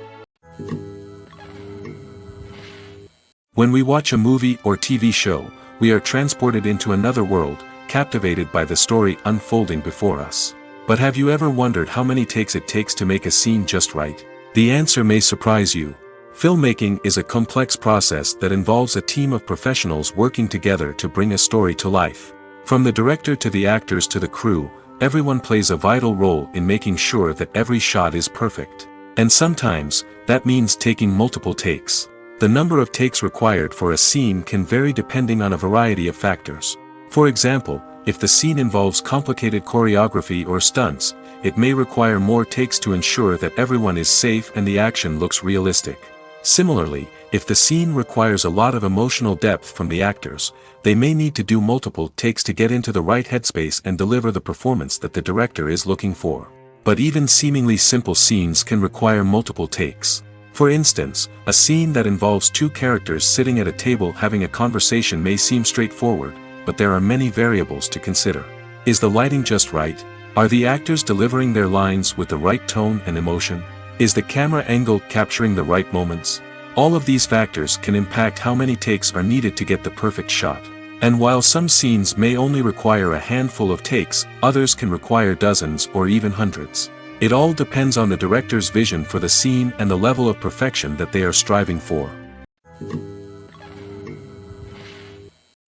When we watch a movie or TV show, we are transported into another world, captivated by the story unfolding before us. But have you ever wondered how many takes it takes to make a scene just right? The answer may surprise you. Filmmaking is a complex process that involves a team of professionals working together to bring a story to life. From the director to the actors to the crew, everyone plays a vital role in making sure that every shot is perfect. And sometimes, that means taking multiple takes. The number of takes required for a scene can vary depending on a variety of factors. For example, if the scene involves complicated choreography or stunts, it may require more takes to ensure that everyone is safe and the action looks realistic. Similarly, if the scene requires a lot of emotional depth from the actors, they may need to do multiple takes to get into the right headspace and deliver the performance that the director is looking for. But even seemingly simple scenes can require multiple takes. For instance, a scene that involves two characters sitting at a table having a conversation may seem straightforward, but there are many variables to consider. Is the lighting just right? Are the actors delivering their lines with the right tone and emotion? Is the camera angle capturing the right moments? All of these factors can impact how many takes are needed to get the perfect shot. And while some scenes may only require a handful of takes, others can require dozens or even hundreds. It all depends on the director's vision for the scene and the level of perfection that they are striving for.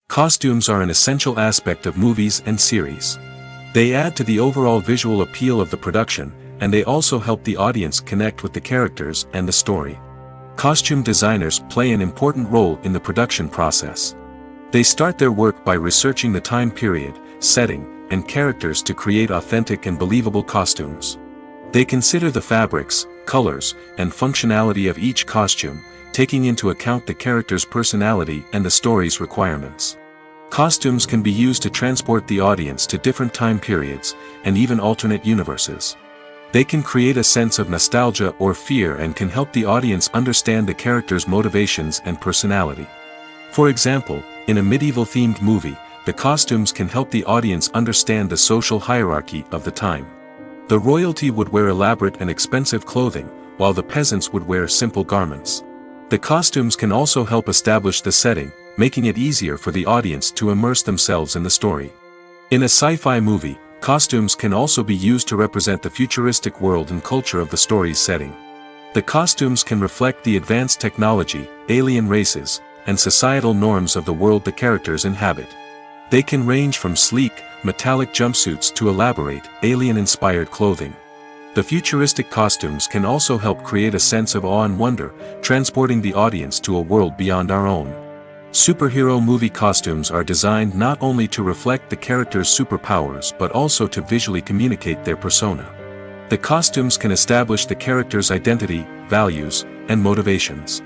Costumes are an essential aspect of movies and series. They add to the overall visual appeal of the production, and they also help the audience connect with the characters and the story. Costume designers play an important role in the production process. They start their work by researching the time period, setting, and characters to create authentic and believable costumes. They consider the fabrics, colors, and functionality of each costume, taking into account the character's personality and the story's requirements. Costumes can be used to transport the audience to different time periods, and even alternate universes. They can create a sense of nostalgia or fear and can help the audience understand the character's motivations and personality. For example, in a medieval-themed movie, the costumes can help the audience understand the social hierarchy of the time. The royalty would wear elaborate and expensive clothing, while the peasants would wear simple garments. The costumes can also help establish the setting, making it easier for the audience to immerse themselves in the story. In a sci-fi movie, costumes can also be used to represent the futuristic world and culture of the story's setting. The costumes can reflect the advanced technology, alien races, and societal norms of the world the characters inhabit. They can range from sleek, metallic jumpsuits to elaborate, alien-inspired clothing. The futuristic costumes can also help create a sense of awe and wonder, transporting the audience to a world beyond our own. Superhero movie costumes are designed not only to reflect the character's superpowers but also to visually communicate their persona. The costumes can establish the character's identity, values, and motivations.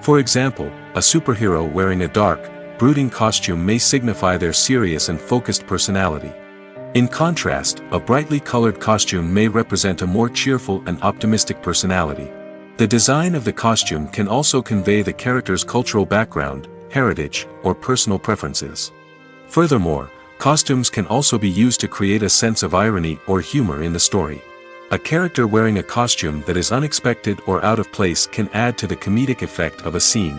For example, a superhero wearing a dark, brooding costume may signify their serious and focused personality. In contrast, a brightly colored costume may represent a more cheerful and optimistic personality. The design of the costume can also convey the character's cultural background, heritage, or personal preferences. Furthermore, costumes can also be used to create a sense of irony or humor in the story. A character wearing a costume that is unexpected or out of place can add to the comedic effect of a scene.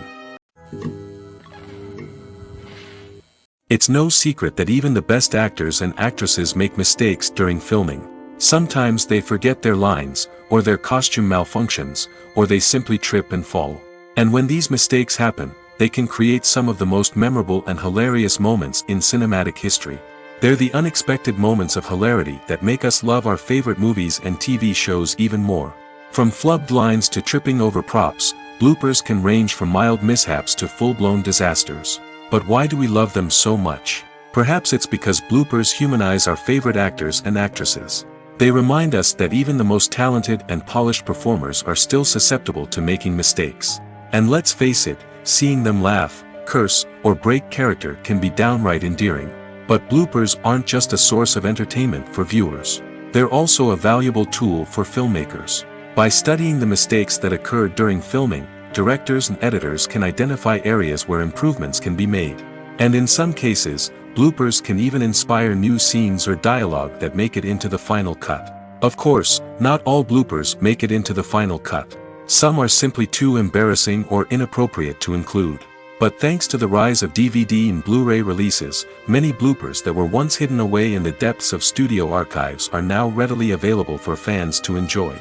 It's no secret that even the best actors and actresses make mistakes during filming. Sometimes they forget their lines, or their costume malfunctions, or they simply trip and fall. And when these mistakes happen, they can create some of the most memorable and hilarious moments in cinematic history. They're the unexpected moments of hilarity that make us love our favorite movies and TV shows even more. From flubbed lines to tripping over props, bloopers can range from mild mishaps to full-blown disasters. But why do we love them so much? Perhaps it's because bloopers humanize our favorite actors and actresses. They remind us that even the most talented and polished performers are still susceptible to making mistakes. And let's face it, seeing them laugh, curse, or break character can be downright endearing. But bloopers aren't just a source of entertainment for viewers. They're also a valuable tool for filmmakers. By studying the mistakes that occurred during filming, directors and editors can identify areas where improvements can be made. And in some cases, bloopers can even inspire new scenes or dialogue that make it into the final cut. Of course, not all bloopers make it into the final cut. Some are simply too embarrassing or inappropriate to include. But thanks to the rise of DVD and Blu-ray releases, many bloopers that were once hidden away in the depths of studio archives are now readily available for fans to enjoy.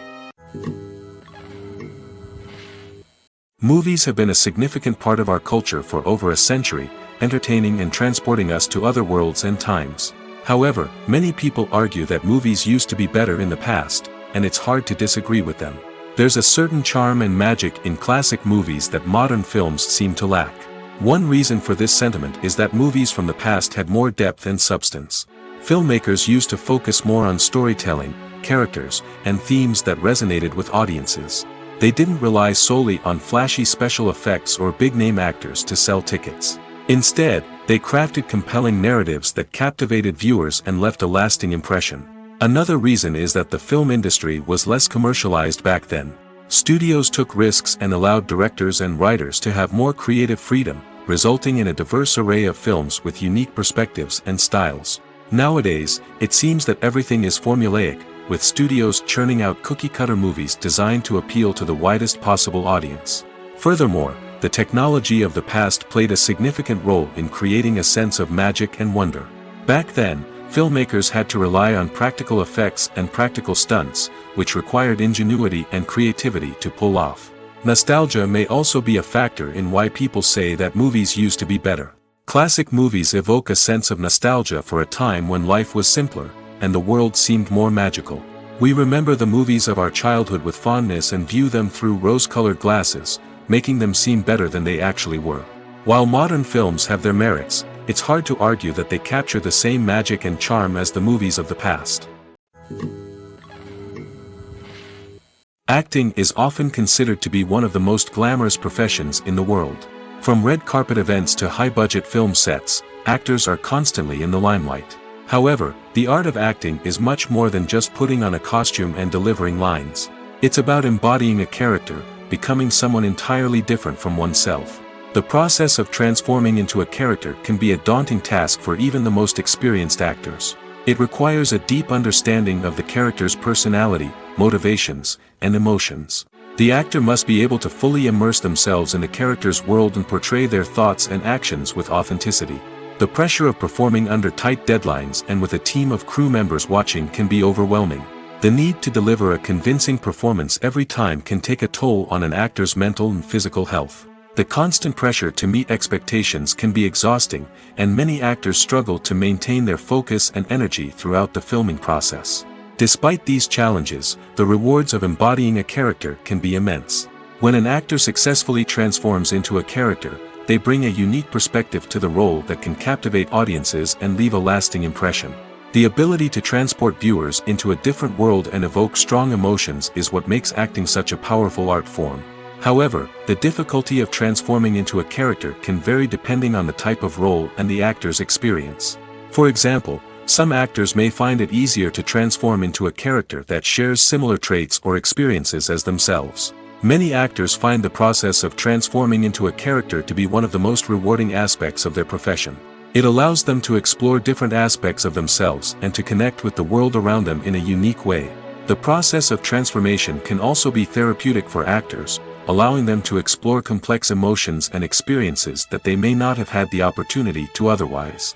Movies have been a significant part of our culture for over a century, entertaining and transporting us to other worlds and times. However, many people argue that movies used to be better in the past, and it's hard to disagree with them. There's a certain charm and magic in classic movies that modern films seem to lack. One reason for this sentiment is that movies from the past had more depth and substance. Filmmakers used to focus more on storytelling, characters, and themes that resonated with audiences. They didn't rely solely on flashy special effects or big-name actors to sell tickets. Instead, they crafted compelling narratives that captivated viewers and left a lasting impression. Another reason is that the film industry was less commercialized back then. Studios took risks and allowed directors and writers to have more creative freedom, resulting in a diverse array of films with unique perspectives and styles. Nowadays, it seems that everything is formulaic, with studios churning out cookie-cutter movies designed to appeal to the widest possible audience. Furthermore, the technology of the past played a significant role in creating a sense of magic and wonder. Back then, filmmakers had to rely on practical effects and practical stunts, which required ingenuity and creativity to pull off. Nostalgia may also be a factor in why people say that movies used to be better. Classic movies evoke a sense of nostalgia for a time when life was simpler, and the world seemed more magical. We remember the movies of our childhood with fondness and view them through rose-colored glasses, making them seem better than they actually were. While modern films have their merits, it's hard to argue that they capture the same magic and charm as the movies of the past. Acting is often considered to be one of the most glamorous professions in the world. From red carpet events to high-budget film sets, actors are constantly in the limelight. However, the art of acting is much more than just putting on a costume and delivering lines. It's about embodying a character, becoming someone entirely different from oneself. The process of transforming into a character can be a daunting task for even the most experienced actors. It requires a deep understanding of the character's personality, motivations, and emotions. The actor must be able to fully immerse themselves in the character's world and portray their thoughts and actions with authenticity. The pressure of performing under tight deadlines and with a team of crew members watching can be overwhelming. The need to deliver a convincing performance every time can take a toll on an actor's mental and physical health. The constant pressure to meet expectations can be exhausting, and many actors struggle to maintain their focus and energy throughout the filming process. Despite these challenges, the rewards of embodying a character can be immense. When an actor successfully transforms into a character, they bring a unique perspective to the role that can captivate audiences and leave a lasting impression. The ability to transport viewers into a different world and evoke strong emotions is what makes acting such a powerful art form. However, the difficulty of transforming into a character can vary depending on the type of role and the actor's experience. For example, some actors may find it easier to transform into a character that shares similar traits or experiences as themselves. Many actors find the process of transforming into a character to be one of the most rewarding aspects of their profession. It allows them to explore different aspects of themselves and to connect with the world around them in a unique way. The process of transformation can also be therapeutic for actors, allowing them to explore complex emotions and experiences that they may not have had the opportunity to otherwise.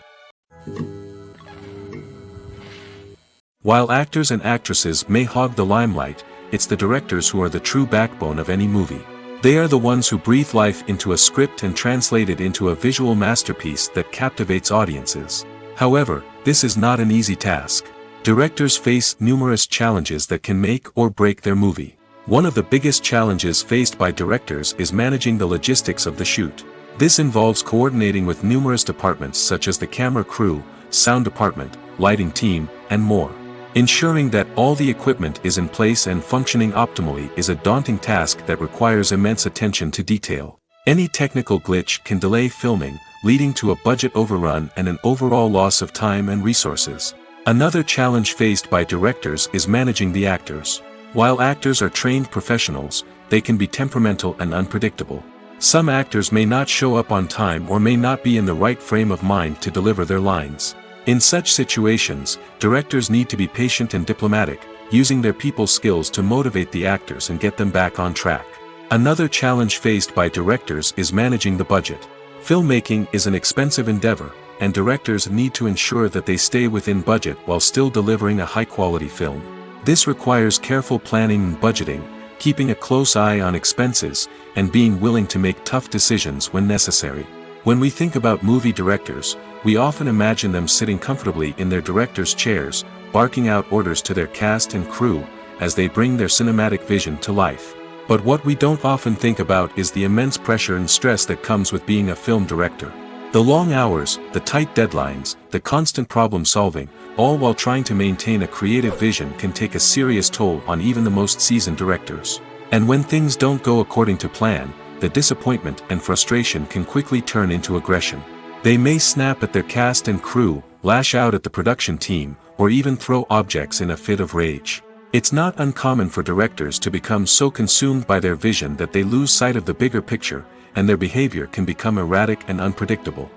While actors and actresses may hog the limelight, it's the directors who are the true backbone of any movie. They are the ones who breathe life into a script and translate it into a visual masterpiece that captivates audiences. However, this is not an easy task. Directors face numerous challenges that can make or break their movie. One of the biggest challenges faced by directors is managing the logistics of the shoot. This involves coordinating with numerous departments such as the camera crew, sound department, lighting team, and more. Ensuring that all the equipment is in place and functioning optimally is a daunting task that requires immense attention to detail. Any technical glitch can delay filming, leading to a budget overrun and an overall loss of time and resources. Another challenge faced by directors is managing the actors. While actors are trained professionals, they can be temperamental and unpredictable. Some actors may not show up on time or may not be in the right frame of mind to deliver their lines. In such situations, directors need to be patient and diplomatic, using their people skills to motivate the actors and get them back on track. Another challenge faced by directors is managing the budget. Filmmaking is an expensive endeavor, and directors need to ensure that they stay within budget while still delivering a high-quality film. This requires careful planning and budgeting, keeping a close eye on expenses, and being willing to make tough decisions when necessary. When we think about movie directors, we often imagine them sitting comfortably in their director's chairs, barking out orders to their cast and crew, as they bring their cinematic vision to life. But what we don't often think about is the immense pressure and stress that comes with being a film director. The long hours, the tight deadlines, the constant problem solving, all while trying to maintain a creative vision can take a serious toll on even the most seasoned directors. And when things don't go according to plan, the disappointment and frustration can quickly turn into aggression. They may snap at their cast and crew, lash out at the production team, or even throw objects in a fit of rage. It's not uncommon for directors to become so consumed by their vision that they lose sight of the bigger picture, and their behavior can become erratic and unpredictable.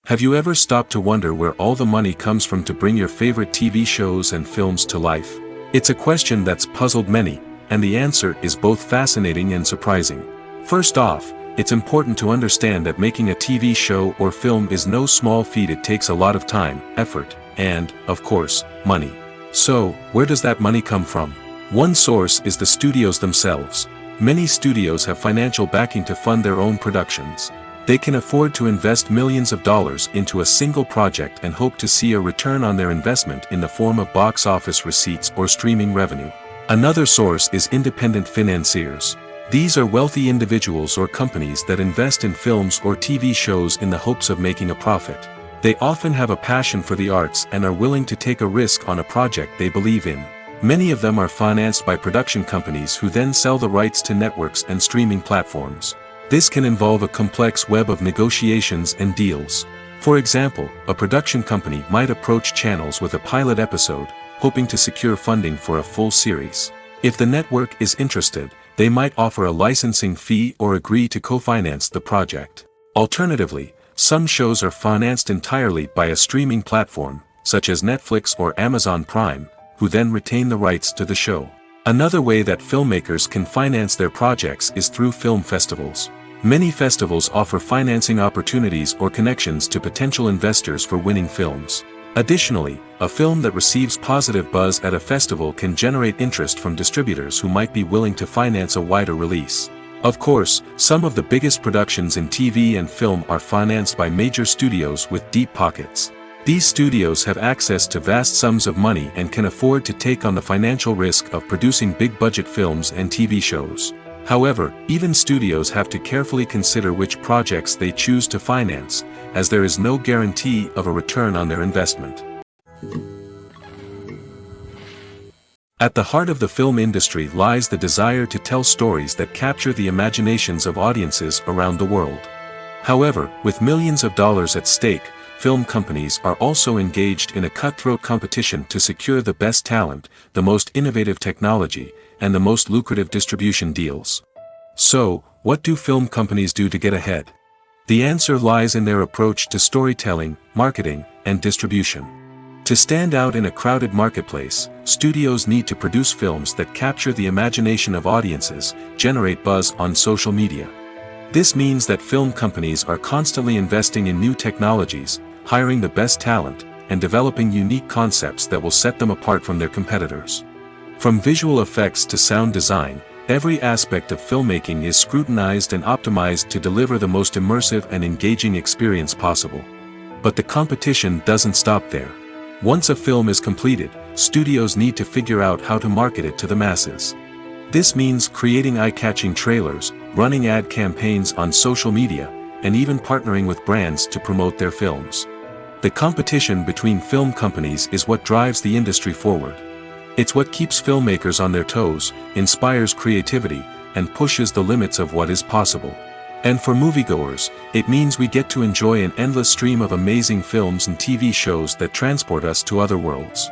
Have you ever stopped to wonder where all the money comes from to bring your favorite TV shows and films to life? It's a question that's puzzled many, and the answer is both fascinating and surprising. First off, it's important to understand that making a TV show or film is no small feat. It takes a lot of time, effort, and, of course, money. So, where does that money come from? One source is the studios themselves. Many studios have financial backing to fund their own productions. They can afford to invest millions of dollars into a single project and hope to see a return on their investment in the form of box office receipts or streaming revenue. Another source is independent financiers. These are wealthy individuals or companies that invest in films or TV shows in the hopes of making a profit. They often have a passion for the arts and are willing to take a risk on a project they believe in. Many of them are financed by production companies who then sell the rights to networks and streaming platforms. This can involve a complex web of negotiations and deals. For example, a production company might approach channels with a pilot episode, hoping to secure funding for a full series. If the network is interested, they might offer a licensing fee or agree to co-finance the project. Alternatively, some shows are financed entirely by a streaming platform, such as Netflix or Amazon Prime, who then retain the rights to the show. Another way that filmmakers can finance their projects is through film festivals. Many festivals offer financing opportunities or connections to potential investors for winning films. Additionally, a film that receives positive buzz at a festival can generate interest from distributors who might be willing to finance a wider release. Of course, some of the biggest productions in TV and film are financed by major studios with deep pockets. These studios have access to vast sums of money and can afford to take on the financial risk of producing big-budget films and TV shows. However, even studios have to carefully consider which projects they choose to finance, as there is no guarantee of a return on their investment. At the heart of the film industry lies the desire to tell stories that capture the imaginations of audiences around the world. However, with millions of dollars at stake, film companies are also engaged in a cutthroat competition to secure the best talent, the most innovative technology, and the most lucrative distribution deals. So, what do film companies do to get ahead? The answer lies in their approach to storytelling, marketing, and distribution. To stand out in a crowded marketplace, studios need to produce films that capture the imagination of audiences, generate buzz on social media. This means that film companies are constantly investing in new technologies, hiring the best talent, and developing unique concepts that will set them apart from their competitors. From visual effects to sound design, every aspect of filmmaking is scrutinized and optimized to deliver the most immersive and engaging experience possible. But the competition doesn't stop there. Once a film is completed, studios need to figure out how to market it to the masses. This means creating eye-catching trailers, running ad campaigns on social media, and even partnering with brands to promote their films. The competition between film companies is what drives the industry forward. It's what keeps filmmakers on their toes, inspires creativity, and pushes the limits of what is possible. And for moviegoers, it means we get to enjoy an endless stream of amazing films and TV shows that transport us to other worlds.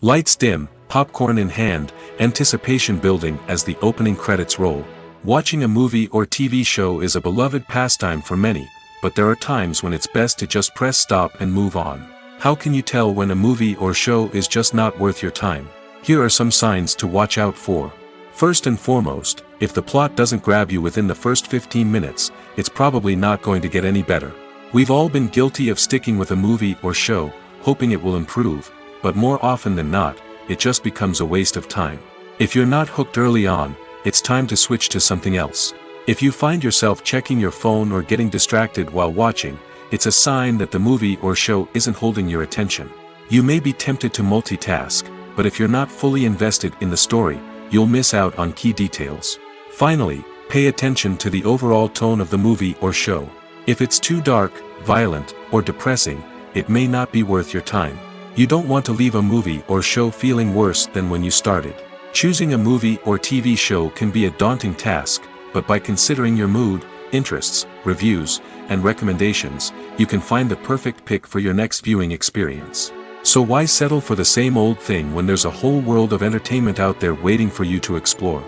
Lights dim, popcorn in hand, anticipation building as the opening credits roll. Watching a movie or TV show is a beloved pastime for many, but there are times when it's best to just press stop and move on. How can you tell when a movie or show is just not worth your time? Here are some signs to watch out for. First and foremost, if the plot doesn't grab you within the first 15 minutes, it's probably not going to get any better. We've all been guilty of sticking with a movie or show, hoping it will improve, but more often than not, it just becomes a waste of time. If you're not hooked early on, it's time to switch to something else. If you find yourself checking your phone or getting distracted while watching, it's a sign that the movie or show isn't holding your attention. You may be tempted to multitask, but if you're not fully invested in the story, you'll miss out on key details. Finally, pay attention to the overall tone of the movie or show. If it's too dark, violent, or depressing, it may not be worth your time. You don't want to leave a movie or show feeling worse than when you started. Choosing a movie or TV show can be a daunting task, but by considering your mood, interests, reviews, and recommendations, you can find the perfect pick for your next viewing experience. So why settle for the same old thing when there's a whole world of entertainment out there waiting for you to explore?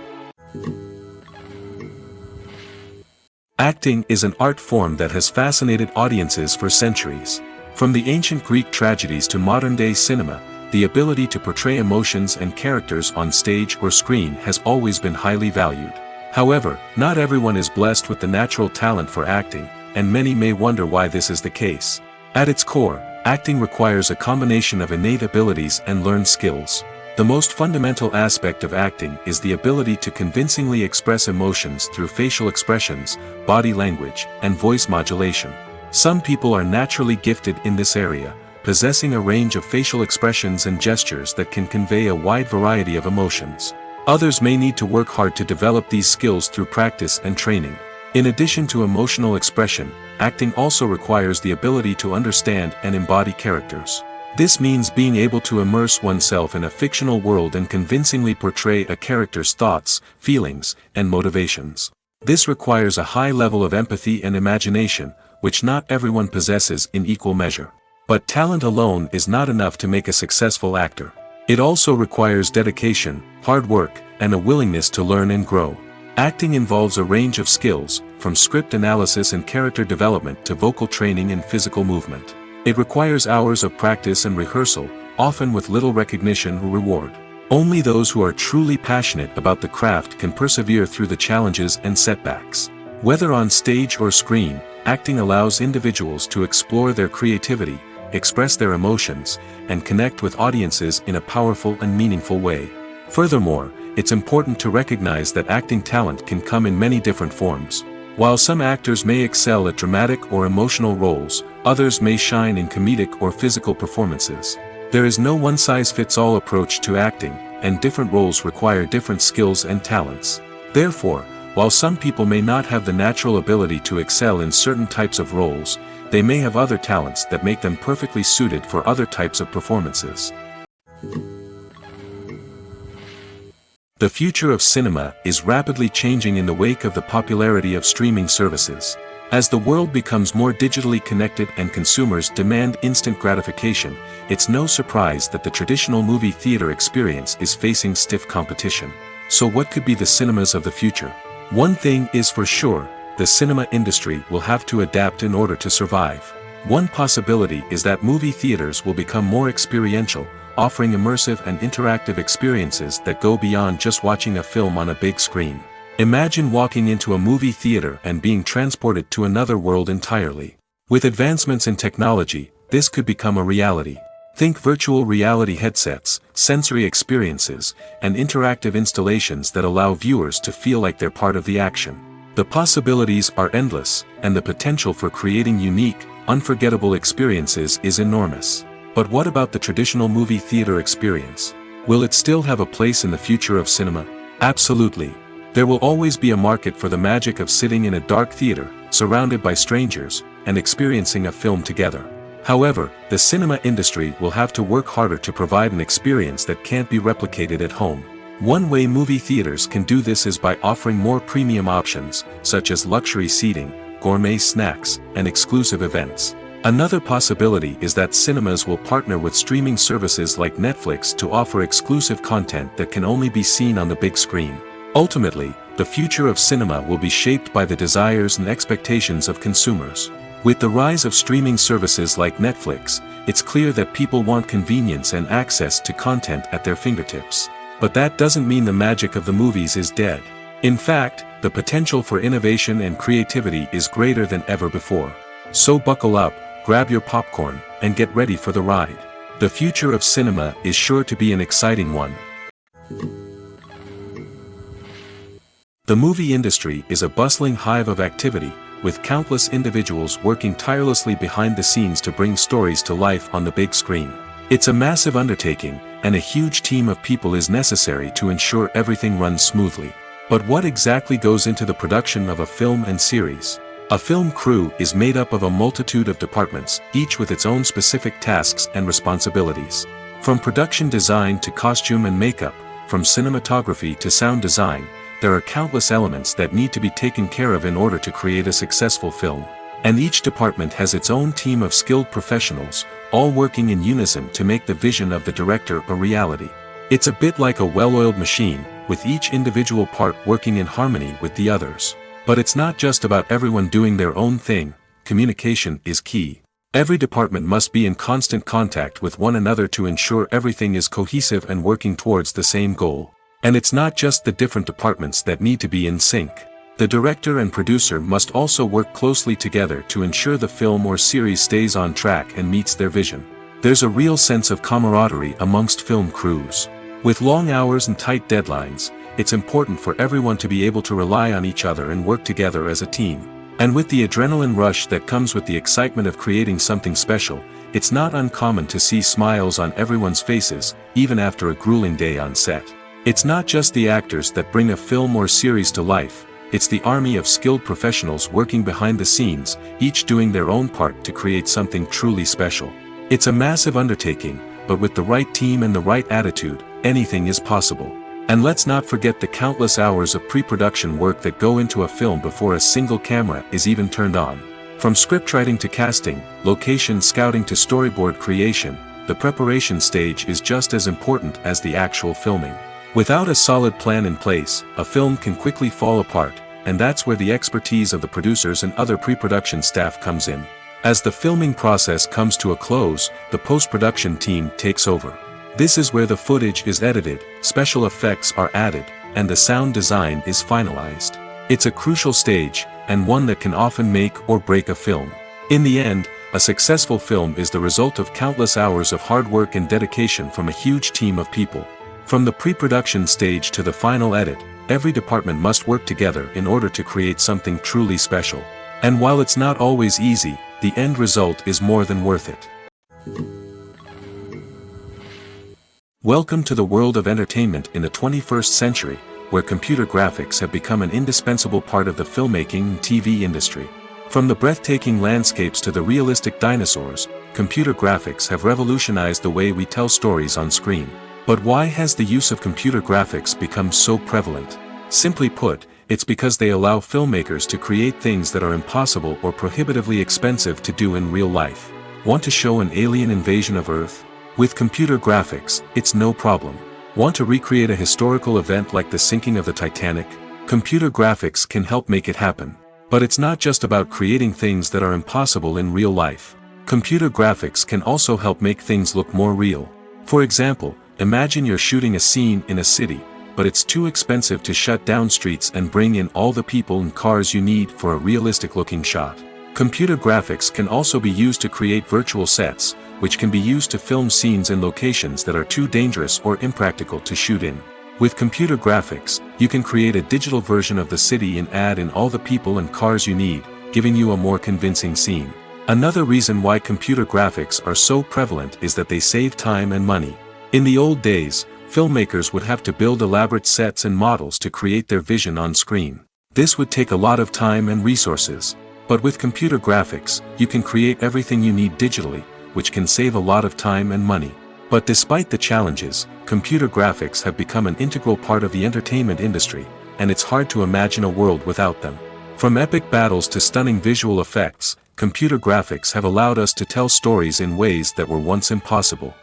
Acting is an art form that has fascinated audiences for centuries. From the ancient Greek tragedies to modern-day cinema, the ability to portray emotions and characters on stage or screen has always been highly valued. However, not everyone is blessed with the natural talent for acting, and many may wonder why this is the case. At its core, acting requires a combination of innate abilities and learned skills. The most fundamental aspect of acting is the ability to convincingly express emotions through facial expressions, body language, and voice modulation. Some people are naturally gifted in this area, possessing a range of facial expressions and gestures that can convey a wide variety of emotions. Others may need to work hard to develop these skills through practice and training. In addition to emotional expression, acting also requires the ability to understand and embody characters. This means being able to immerse oneself in a fictional world and convincingly portray a character's thoughts, feelings, and motivations. This requires a high level of empathy and imagination, which not everyone possesses in equal measure. But talent alone is not enough to make a successful actor. It also requires dedication, hard work, and a willingness to learn and grow. Acting involves a range of skills, from script analysis and character development to vocal training and physical movement. It requires hours of practice and rehearsal, often with little recognition or reward. Only those who are truly passionate about the craft can persevere through the challenges and setbacks. Whether on stage or screen, acting allows individuals to explore their creativity, express their emotions, and connect with audiences in a powerful and meaningful way. Furthermore, it's important to recognize that acting talent can come in many different forms. While some actors may excel at dramatic or emotional roles, others may shine in comedic or physical performances. There is no one-size-fits-all approach to acting, and different roles require different skills and talents. Therefore, While some people may not have the natural ability to excel in certain types of roles, they may have other talents that make them perfectly suited for other types of performances. The future of cinema is rapidly changing in the wake of the popularity of streaming services. As the world becomes more digitally connected and consumers demand instant gratification, it's no surprise that the traditional movie theater experience is facing stiff competition. So what could be the cinemas of the future? One thing is for sure, the cinema industry will have to adapt in order to survive. One possibility is that movie theaters will become more experiential, offering immersive and interactive experiences that go beyond just watching a film on a big screen. Imagine walking into a movie theater and being transported to another world entirely. With advancements in technology, this could become a reality. Think virtual reality headsets, sensory experiences, and interactive installations that allow viewers to feel like they're part of the action. The possibilities are endless, and the potential for creating unique, unforgettable experiences is enormous. But what about the traditional movie theater experience? Will it still have a place in the future of cinema? Absolutely. There will always be a market for the magic of sitting in a dark theater, surrounded by strangers, and experiencing a film together. However, the cinema industry will have to work harder to provide an experience that can't be replicated at home. One way movie theaters can do this is by offering more premium options, such as luxury seating, gourmet snacks, and exclusive events. Another possibility is that cinemas will partner with streaming services like Netflix to offer exclusive content that can only be seen on the big screen. Ultimately, the future of cinema will be shaped by the desires and expectations of consumers. With the rise of streaming services like Netflix, it's clear that people want convenience and access to content at their fingertips. But that doesn't mean the magic of the movies is dead. In fact, the potential for innovation and creativity is greater than ever before. So buckle up, grab your popcorn, and get ready for the ride. The future of cinema is sure to be an exciting one. The movie industry is a bustling hive of activity, with countless individuals working tirelessly behind the scenes to bring stories to life on the big screen. It's a massive undertaking, and a huge team of people is necessary to ensure everything runs smoothly. But what exactly goes into the production of a film and series? A film crew is made up of a multitude of departments, each with its own specific tasks and responsibilities. From production design to costume and makeup, from cinematography to sound design, there are countless elements that need to be taken care of in order to create a successful film. And each department has its own team of skilled professionals, all working in unison to make the vision of the director a reality. It's a bit like a well-oiled machine, with each individual part working in harmony with the others. But it's not just about everyone doing their own thing, communication is key. Every department must be in constant contact with one another to ensure everything is cohesive and working towards the same goal. And it's not just the different departments that need to be in sync. The director and producer must also work closely together to ensure the film or series stays on track and meets their vision. There's a real sense of camaraderie amongst film crews. With long hours and tight deadlines, it's important for everyone to be able to rely on each other and work together as a team. And with the adrenaline rush that comes with the excitement of creating something special, it's not uncommon to see smiles on everyone's faces, even after a grueling day on set. It's not just the actors that bring a film or series to life, it's the army of skilled professionals working behind the scenes, each doing their own part to create something truly special. It's a massive undertaking, but with the right team and the right attitude, anything is possible. And let's not forget the countless hours of pre-production work that go into a film before a single camera is even turned on. From scriptwriting to casting, location scouting to storyboard creation, the preparation stage is just as important as the actual filming. Without a solid plan in place, a film can quickly fall apart, and that's where the expertise of the producers and other pre-production staff comes in. As the filming process comes to a close, the post-production team takes over. This is where the footage is edited, special effects are added, and the sound design is finalized. It's a crucial stage, and one that can often make or break a film. In the end, a successful film is the result of countless hours of hard work and dedication from a huge team of people. From the pre-production stage to the final edit, every department must work together in order to create something truly special. And while it's not always easy, the end result is more than worth it. Welcome to the world of entertainment in the 21st century, where computer graphics have become an indispensable part of the filmmaking and TV industry. From the breathtaking landscapes to the realistic dinosaurs, computer graphics have revolutionized the way we tell stories on screen. But why has the use of computer graphics become so prevalent? Simply put, it's because they allow filmmakers to create things that are impossible or prohibitively expensive to do in real life. Want to show an alien invasion of Earth? With computer graphics, it's no problem. Want to recreate a historical event like the sinking of the Titanic? Computer graphics can help make it happen. But it's not just about creating things that are impossible in real life. Computer graphics can also help make things look more real. For example, imagine you're shooting a scene in a city, but it's too expensive to shut down streets and bring in all the people and cars you need for a realistic-looking shot. Computer graphics can also be used to create virtual sets, which can be used to film scenes in locations that are too dangerous or impractical to shoot in. With computer graphics, you can create a digital version of the city and add in all the people and cars you need, giving you a more convincing scene. Another reason why computer graphics are so prevalent is that they save time and money. In the old days, filmmakers would have to build elaborate sets and models to create their vision on screen. This would take a lot of time and resources. But with computer graphics, you can create everything you need digitally, which can save a lot of time and money. But despite the challenges, computer graphics have become an integral part of the entertainment industry, and it's hard to imagine a world without them. From epic battles to stunning visual effects, computer graphics have allowed us to tell stories in ways that were once impossible.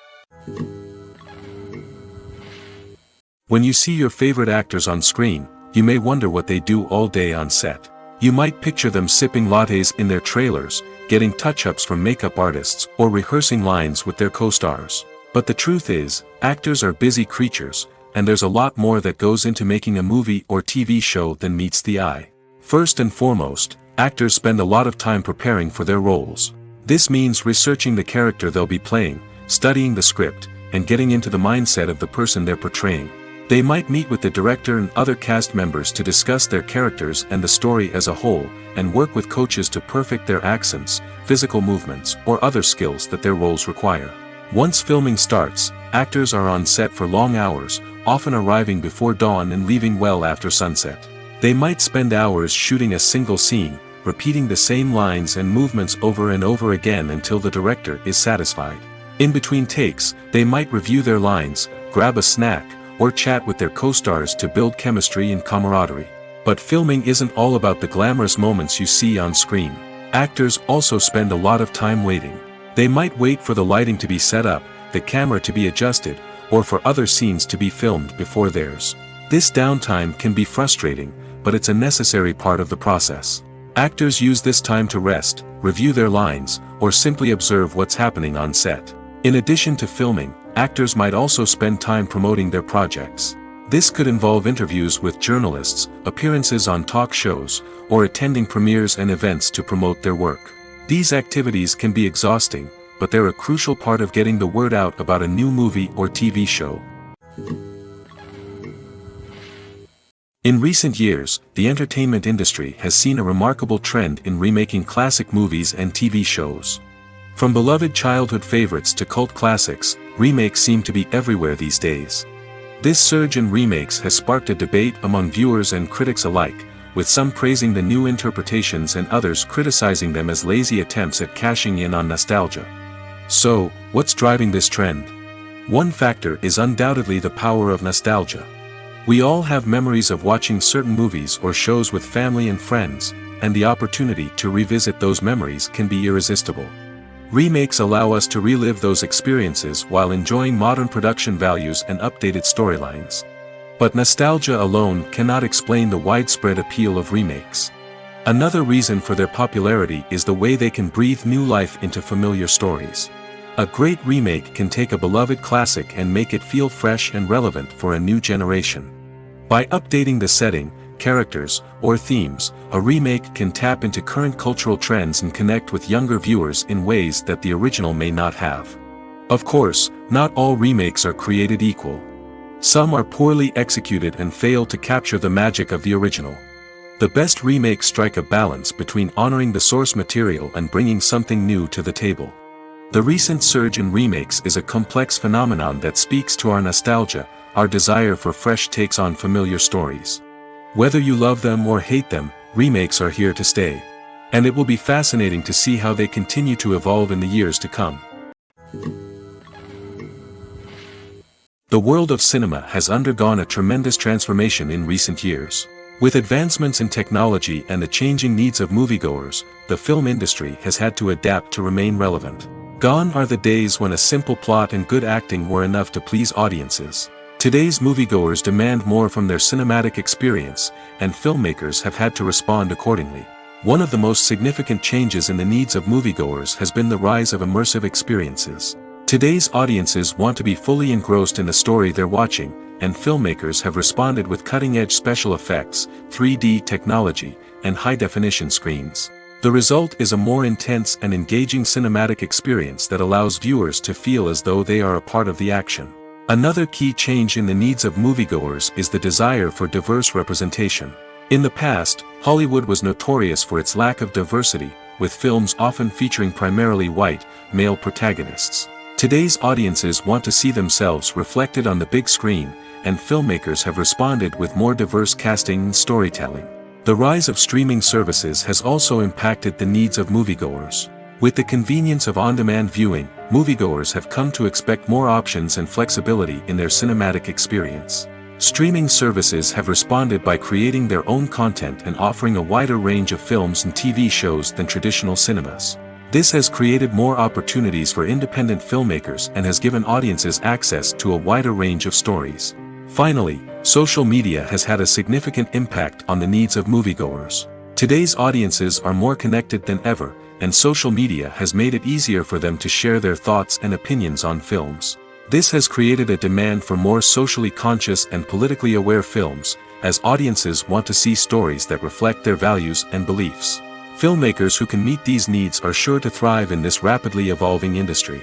When you see your favorite actors on screen, you may wonder what they do all day on set. You might picture them sipping lattes in their trailers, getting touch-ups from makeup artists, or rehearsing lines with their co-stars. But the truth is, actors are busy creatures, and there's a lot more that goes into making a movie or TV show than meets the eye. First and foremost, actors spend a lot of time preparing for their roles. This means researching the character they'll be playing, studying the script, and getting into the mindset of the person they're portraying. They might meet with the director and other cast members to discuss their characters and the story as a whole, and work with coaches to perfect their accents, physical movements, or other skills that their roles require. Once filming starts, actors are on set for long hours, often arriving before dawn and leaving well after sunset. They might spend hours shooting a single scene, repeating the same lines and movements over and over again until the director is satisfied. In between takes, they might review their lines, grab a snack, or chat with their co-stars to build chemistry and camaraderie. But filming isn't all about the glamorous moments you see on screen. Actors also spend a lot of time waiting. They might wait for the lighting to be set up, the camera to be adjusted, or for other scenes to be filmed before theirs. This downtime can be frustrating, but it's a necessary part of the process. Actors use this time to rest, review their lines, or simply observe what's happening on set. In addition to filming, actors might also spend time promoting their projects. This could involve interviews with journalists, appearances on talk shows, or attending premieres and events to promote their work. These activities can be exhausting, but they're a crucial part of getting the word out about a new movie or TV show. In recent years, the entertainment industry has seen a remarkable trend in remaking classic movies and TV shows. From beloved childhood favorites to cult classics, remakes seem to be everywhere these days. This surge in remakes has sparked a debate among viewers and critics alike, with some praising the new interpretations and others criticizing them as lazy attempts at cashing in on nostalgia. So, what's driving this trend? One factor is undoubtedly the power of nostalgia. We all have memories of watching certain movies or shows with family and friends, and the opportunity to revisit those memories can be irresistible. Remakes allow us to relive those experiences while enjoying modern production values and updated storylines. But nostalgia alone cannot explain the widespread appeal of remakes. Another reason for their popularity is the way they can breathe new life into familiar stories. A great remake can take a beloved classic and make it feel fresh and relevant for a new generation. By updating the setting, characters, or themes, a remake can tap into current cultural trends and connect with younger viewers in ways that the original may not have. Of course, not all remakes are created equal. Some are poorly executed and fail to capture the magic of the original. The best remakes strike a balance between honoring the source material and bringing something new to the table. The recent surge in remakes is a complex phenomenon that speaks to our nostalgia, our desire for fresh takes on familiar stories. Whether you love them or hate them, remakes are here to stay. And it will be fascinating to see how they continue to evolve in the years to come. The world of cinema has undergone a tremendous transformation in recent years. With advancements in technology and the changing needs of moviegoers, the film industry has had to adapt to remain relevant. Gone are the days when a simple plot and good acting were enough to please audiences. Today's moviegoers demand more from their cinematic experience, and filmmakers have had to respond accordingly. One of the most significant changes in the needs of moviegoers has been the rise of immersive experiences. Today's audiences want to be fully engrossed in the story they're watching, and filmmakers have responded with cutting-edge special effects, 3D technology, and high-definition screens. The result is a more intense and engaging cinematic experience that allows viewers to feel as though they are a part of the action. Another key change in the needs of moviegoers is the desire for diverse representation. In the past, Hollywood was notorious for its lack of diversity, with films often featuring primarily white, male protagonists. Today's audiences want to see themselves reflected on the big screen, and filmmakers have responded with more diverse casting and storytelling. The rise of streaming services has also impacted the needs of moviegoers. With the convenience of on-demand viewing, moviegoers have come to expect more options and flexibility in their cinematic experience. Streaming services have responded by creating their own content and offering a wider range of films and TV shows than traditional cinemas. This has created more opportunities for independent filmmakers and has given audiences access to a wider range of stories. Finally, social media has had a significant impact on the needs of moviegoers. Today's audiences are more connected than ever, and social media has made it easier for them to share their thoughts and opinions on films. This has created a demand for more socially conscious and politically aware films, as audiences want to see stories that reflect their values and beliefs. Filmmakers who can meet these needs are sure to thrive in this rapidly evolving industry.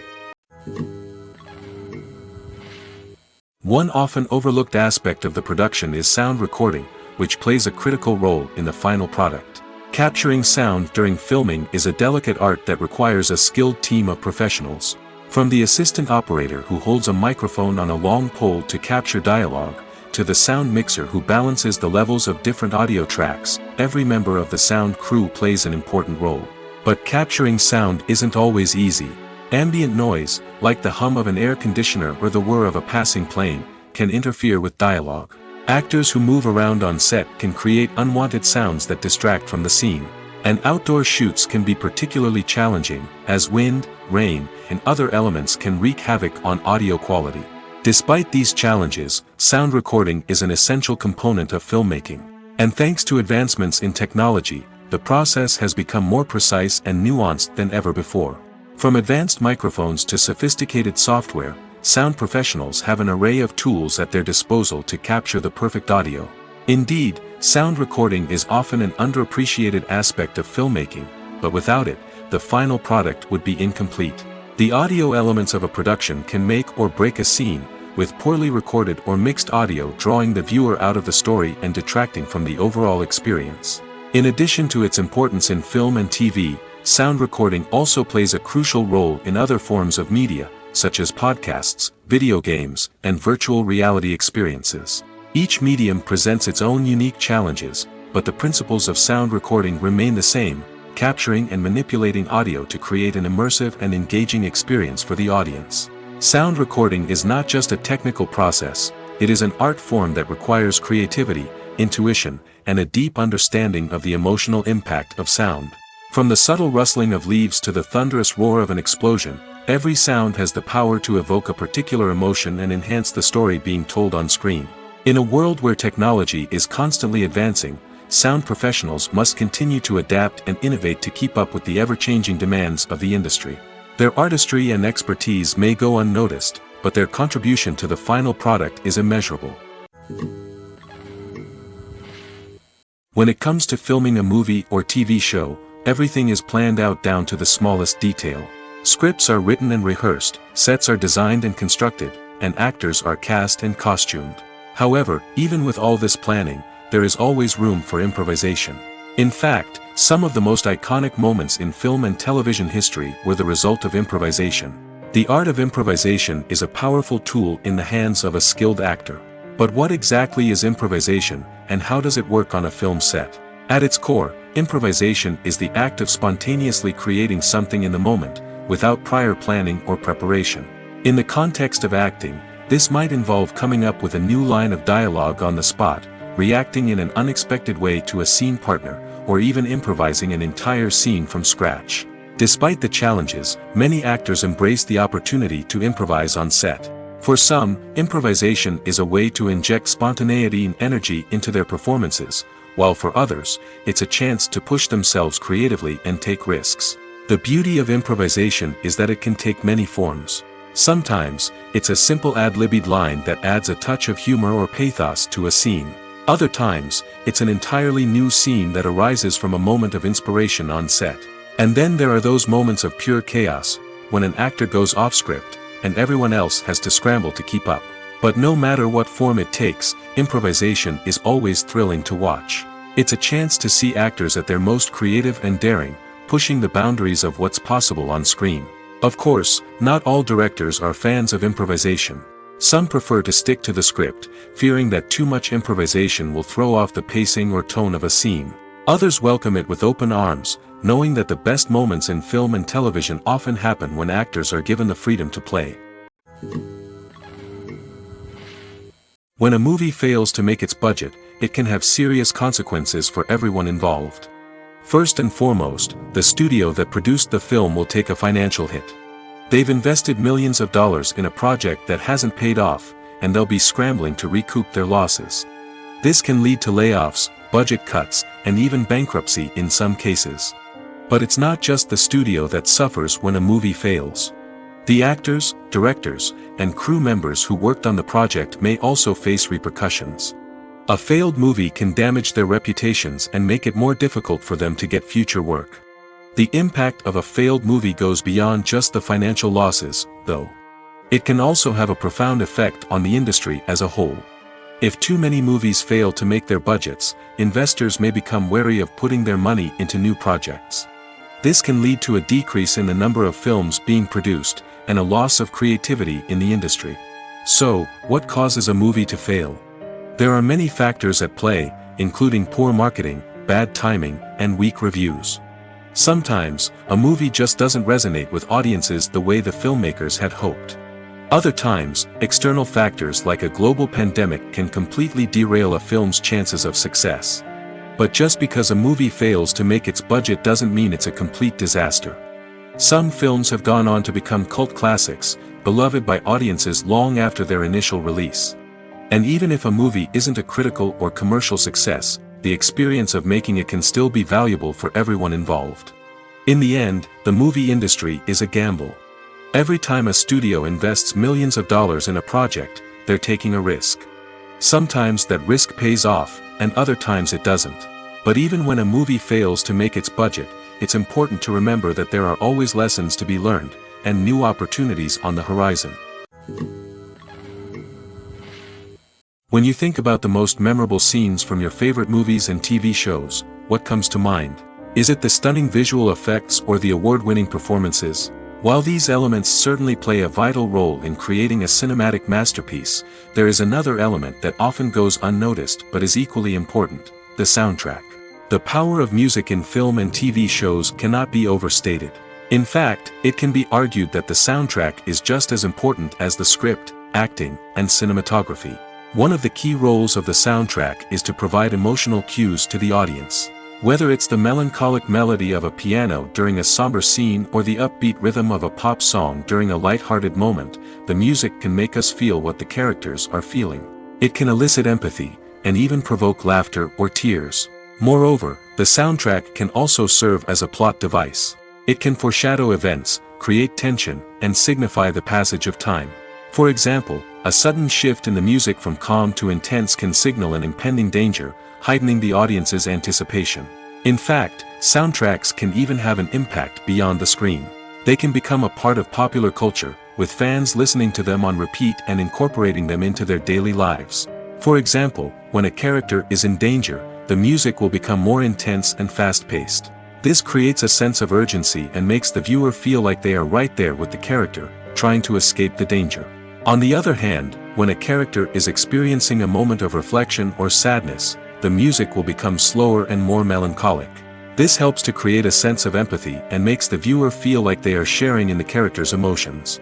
One often overlooked aspect of the production is sound recording, which plays a critical role in the final product. Capturing sound during filming is a delicate art that requires a skilled team of professionals. From the assistant operator who holds a microphone on a long pole to capture dialogue, to the sound mixer who balances the levels of different audio tracks, every member of the sound crew plays an important role. But capturing sound isn't always easy. Ambient noise, like the hum of an air conditioner or the whir of a passing plane, can interfere with dialogue. Actors who move around on set can create unwanted sounds that distract from the scene. And outdoor shoots can be particularly challenging, as wind, rain, and other elements can wreak havoc on audio quality. Despite these challenges, sound recording is an essential component of filmmaking. And thanks to advancements in technology, the process has become more precise and nuanced than ever before. From advanced microphones to sophisticated software, sound professionals have an array of tools at their disposal to capture the perfect audio. Indeed, sound recording is often an underappreciated aspect of filmmaking, but without it, the final product would be incomplete. The audio elements of a production can make or break a scene, with poorly recorded or mixed audio drawing the viewer out of the story and detracting from the overall experience. In addition to its importance in film and TV, sound recording also plays a crucial role in other forms of media, such as podcasts, video games, and virtual reality experiences. Each medium presents its own unique challenges, but the principles of sound recording remain the same, capturing and manipulating audio to create an immersive and engaging experience for the audience. Sound recording is not just a technical process, it is an art form that requires creativity, intuition, and a deep understanding of the emotional impact of sound. From the subtle rustling of leaves to the thunderous roar of an explosion, every sound has the power to evoke a particular emotion and enhance the story being told on screen. In a world where technology is constantly advancing, sound professionals must continue to adapt and innovate to keep up with the ever-changing demands of the industry. Their artistry and expertise may go unnoticed, but their contribution to the final product is immeasurable. When it comes to filming a movie or TV show, everything is planned out down to the smallest detail. Scripts are written and rehearsed, sets are designed and constructed, and actors are cast and costumed. However, even with all this planning, there is always room for improvisation. In fact, some of the most iconic moments in film and television history were the result of improvisation. The art of improvisation is a powerful tool in the hands of a skilled actor. But what exactly is improvisation, and how does it work on a film set? At its core, improvisation is the act of spontaneously creating something in the moment, without prior planning or preparation. In the context of acting, this might involve coming up with a new line of dialogue on the spot, reacting in an unexpected way to a scene partner, or even improvising an entire scene from scratch. Despite the challenges, many actors embrace the opportunity to improvise on set. For some, improvisation is a way to inject spontaneity and energy into their performances, while for others, it's a chance to push themselves creatively and take risks. The beauty of improvisation is that it can take many forms. Sometimes, it's a simple ad-libbed line that adds a touch of humor or pathos to a scene. Other times, it's an entirely new scene that arises from a moment of inspiration on set. And then there are those moments of pure chaos, when an actor goes off script, and everyone else has to scramble to keep up. But no matter what form it takes, improvisation is always thrilling to watch. It's a chance to see actors at their most creative and daring, pushing the boundaries of what's possible on screen. Of course, not all directors are fans of improvisation. Some prefer to stick to the script, fearing that too much improvisation will throw off the pacing or tone of a scene. Others welcome it with open arms, knowing that the best moments in film and television often happen when actors are given the freedom to play. When a movie fails to make its budget, it can have serious consequences for everyone involved. First and foremost, the studio that produced the film will take a financial hit. They've invested millions of dollars in a project that hasn't paid off, and they'll be scrambling to recoup their losses. This can lead to layoffs, budget cuts, and even bankruptcy in some cases. But it's not just the studio that suffers when a movie fails. The actors, directors, and crew members who worked on the project may also face repercussions. A failed movie can damage their reputations and make it more difficult for them to get future work. The impact of a failed movie goes beyond just the financial losses, though. It can also have a profound effect on the industry as a whole. If too many movies fail to make their budgets, investors may become wary of putting their money into new projects. This can lead to a decrease in the number of films being produced, and a loss of creativity in the industry. So, what causes a movie to fail? There are many factors at play, including poor marketing, bad timing, and weak reviews. Sometimes, a movie just doesn't resonate with audiences the way the filmmakers had hoped. Other times, external factors like a global pandemic can completely derail a film's chances of success. But just because a movie fails to make its budget doesn't mean it's a complete disaster. Some films have gone on to become cult classics, beloved by audiences long after their initial release. And even if a movie isn't a critical or commercial success, the experience of making it can still be valuable for everyone involved. In the end, the movie industry is a gamble. Every time a studio invests millions of dollars in a project, they're taking a risk. Sometimes that risk pays off, and other times it doesn't. But even when a movie fails to make its budget, it's important to remember that there are always lessons to be learned, and new opportunities on the horizon. When you think about the most memorable scenes from your favorite movies and TV shows, what comes to mind? Is it the stunning visual effects or the award-winning performances? While these elements certainly play a vital role in creating a cinematic masterpiece, there is another element that often goes unnoticed but is equally important: the soundtrack. The power of music in film and TV shows cannot be overstated. In fact, it can be argued that the soundtrack is just as important as the script, acting, and cinematography. One of the key roles of the soundtrack is to provide emotional cues to the audience. Whether it's the melancholic melody of a piano during a somber scene or the upbeat rhythm of a pop song during a light-hearted moment, the music can make us feel what the characters are feeling. It can elicit empathy, and even provoke laughter or tears. Moreover, the soundtrack can also serve as a plot device. It can foreshadow events, create tension, and signify the passage of time. For example, a sudden shift in the music from calm to intense can signal an impending danger, heightening the audience's anticipation. In fact, soundtracks can even have an impact beyond the screen. They can become a part of popular culture, with fans listening to them on repeat and incorporating them into their daily lives. For example, when a character is in danger, the music will become more intense and fast-paced. This creates a sense of urgency and makes the viewer feel like they are right there with the character, trying to escape the danger. On the other hand, when a character is experiencing a moment of reflection or sadness, the music will become slower and more melancholic. This helps to create a sense of empathy and makes the viewer feel like they are sharing in the character's emotions.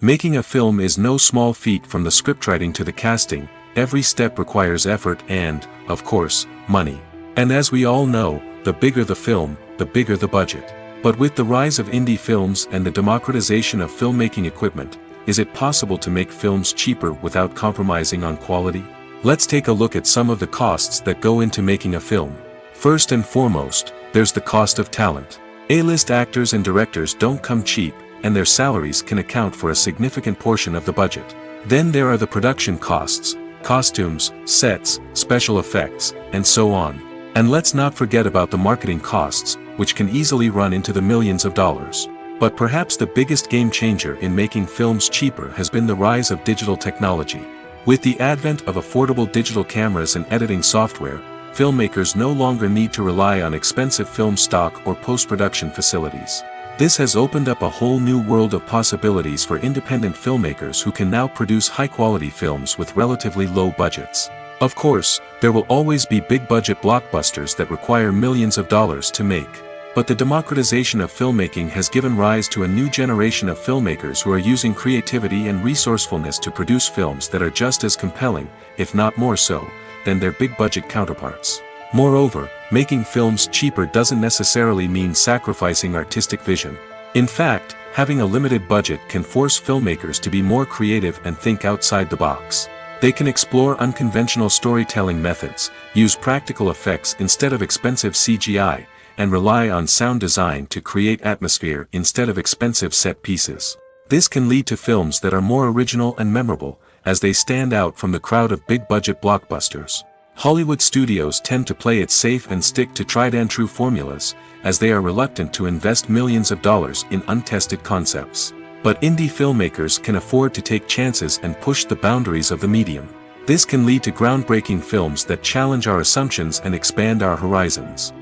Making a film is no small feat. From the scriptwriting to the casting, every step requires effort and, of course, money. And as we all know, the bigger the film, the bigger the budget. But with the rise of indie films and the democratization of filmmaking equipment, is it possible to make films cheaper without compromising on quality? Let's take a look at some of the costs that go into making a film. First and foremost, there's the cost of talent. A-list actors and directors don't come cheap, and their salaries can account for a significant portion of the budget. Then there are the production costs, costumes, sets, special effects, and so on. And let's not forget about the marketing costs, which can easily run into the millions of dollars. But perhaps the biggest game changer in making films cheaper has been the rise of digital technology. With the advent of affordable digital cameras and editing software, filmmakers no longer need to rely on expensive film stock or post-production facilities. This has opened up a whole new world of possibilities for independent filmmakers who can now produce high-quality films with relatively low budgets. Of course, there will always be big-budget blockbusters that require millions of dollars to make. But the democratization of filmmaking has given rise to a new generation of filmmakers who are using creativity and resourcefulness to produce films that are just as compelling, if not more so, than their big-budget counterparts. Moreover, making films cheaper doesn't necessarily mean sacrificing artistic vision. In fact, having a limited budget can force filmmakers to be more creative and think outside the box. They can explore unconventional storytelling methods, use practical effects instead of expensive CGI, and rely on sound design to create atmosphere instead of expensive set pieces. This can lead to films that are more original and memorable, as they stand out from the crowd of big-budget blockbusters. Hollywood studios tend to play it safe and stick to tried-and-true formulas, as they are reluctant to invest millions of dollars in untested concepts. But indie filmmakers can afford to take chances and push the boundaries of the medium. This can lead to groundbreaking films that challenge our assumptions and expand our horizons.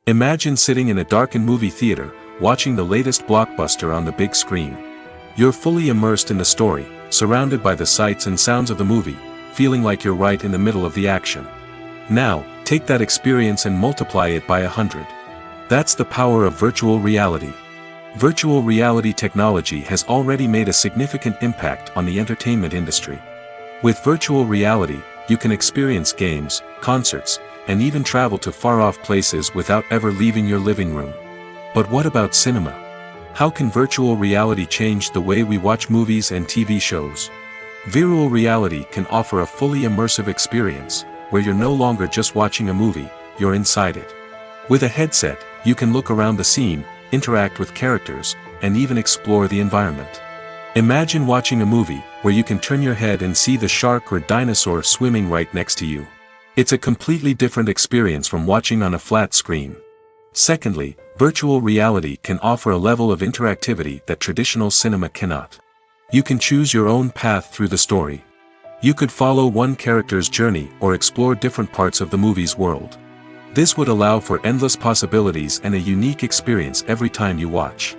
Imagine sitting in a darkened movie theater, watching the latest blockbuster on the big screen. You're fully immersed in the story, surrounded by the sights and sounds of the movie, feeling like you're right in the middle of the action. Now, take that experience and multiply it by 100. That's the power of virtual reality. Virtual reality technology has already made a significant impact on the entertainment industry. With virtual reality, you can experience games, concerts, and even travel to far-off places without ever leaving your living room. But what about cinema? How can virtual reality change the way we watch movies and TV shows? Virtual reality can offer a fully immersive experience, where you're no longer just watching a movie, you're inside it. With a headset, you can look around the scene, interact with characters, and even explore the environment. Imagine watching a movie, where you can turn your head and see the shark or dinosaur swimming right next to you. It's a completely different experience from watching on a flat screen. Secondly, virtual reality can offer a level of interactivity that traditional cinema cannot. You can choose your own path through the story. You could follow one character's journey or explore different parts of the movie's world. This would allow for endless possibilities and a unique experience every time you watch.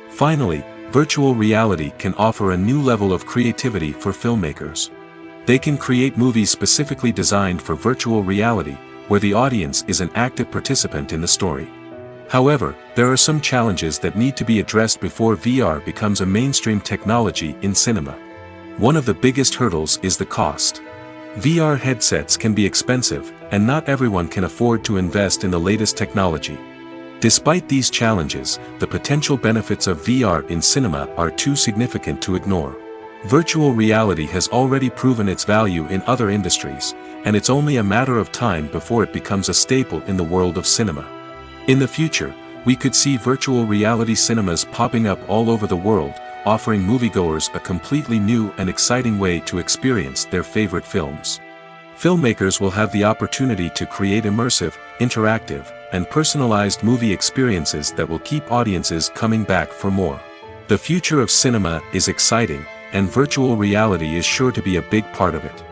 Finally, virtual reality can offer a new level of creativity for filmmakers. They can create movies specifically designed for virtual reality, where the audience is an active participant in the story. However, there are some challenges that need to be addressed before VR becomes a mainstream technology in cinema. One of the biggest hurdles is the cost. VR headsets can be expensive, and not everyone can afford to invest in the latest technology. Despite these challenges, the potential benefits of VR in cinema are too significant to ignore. Virtual reality has already proven its value in other industries, and it's only a matter of time before it becomes a staple in the world of cinema. In the future, we could see virtual reality cinemas popping up all over the world, offering moviegoers a completely new and exciting way to experience their favorite films. Filmmakers will have the opportunity to create immersive, interactive, and personalized movie experiences that will keep audiences coming back for more. The future of cinema is exciting, and virtual reality is sure to be a big part of it.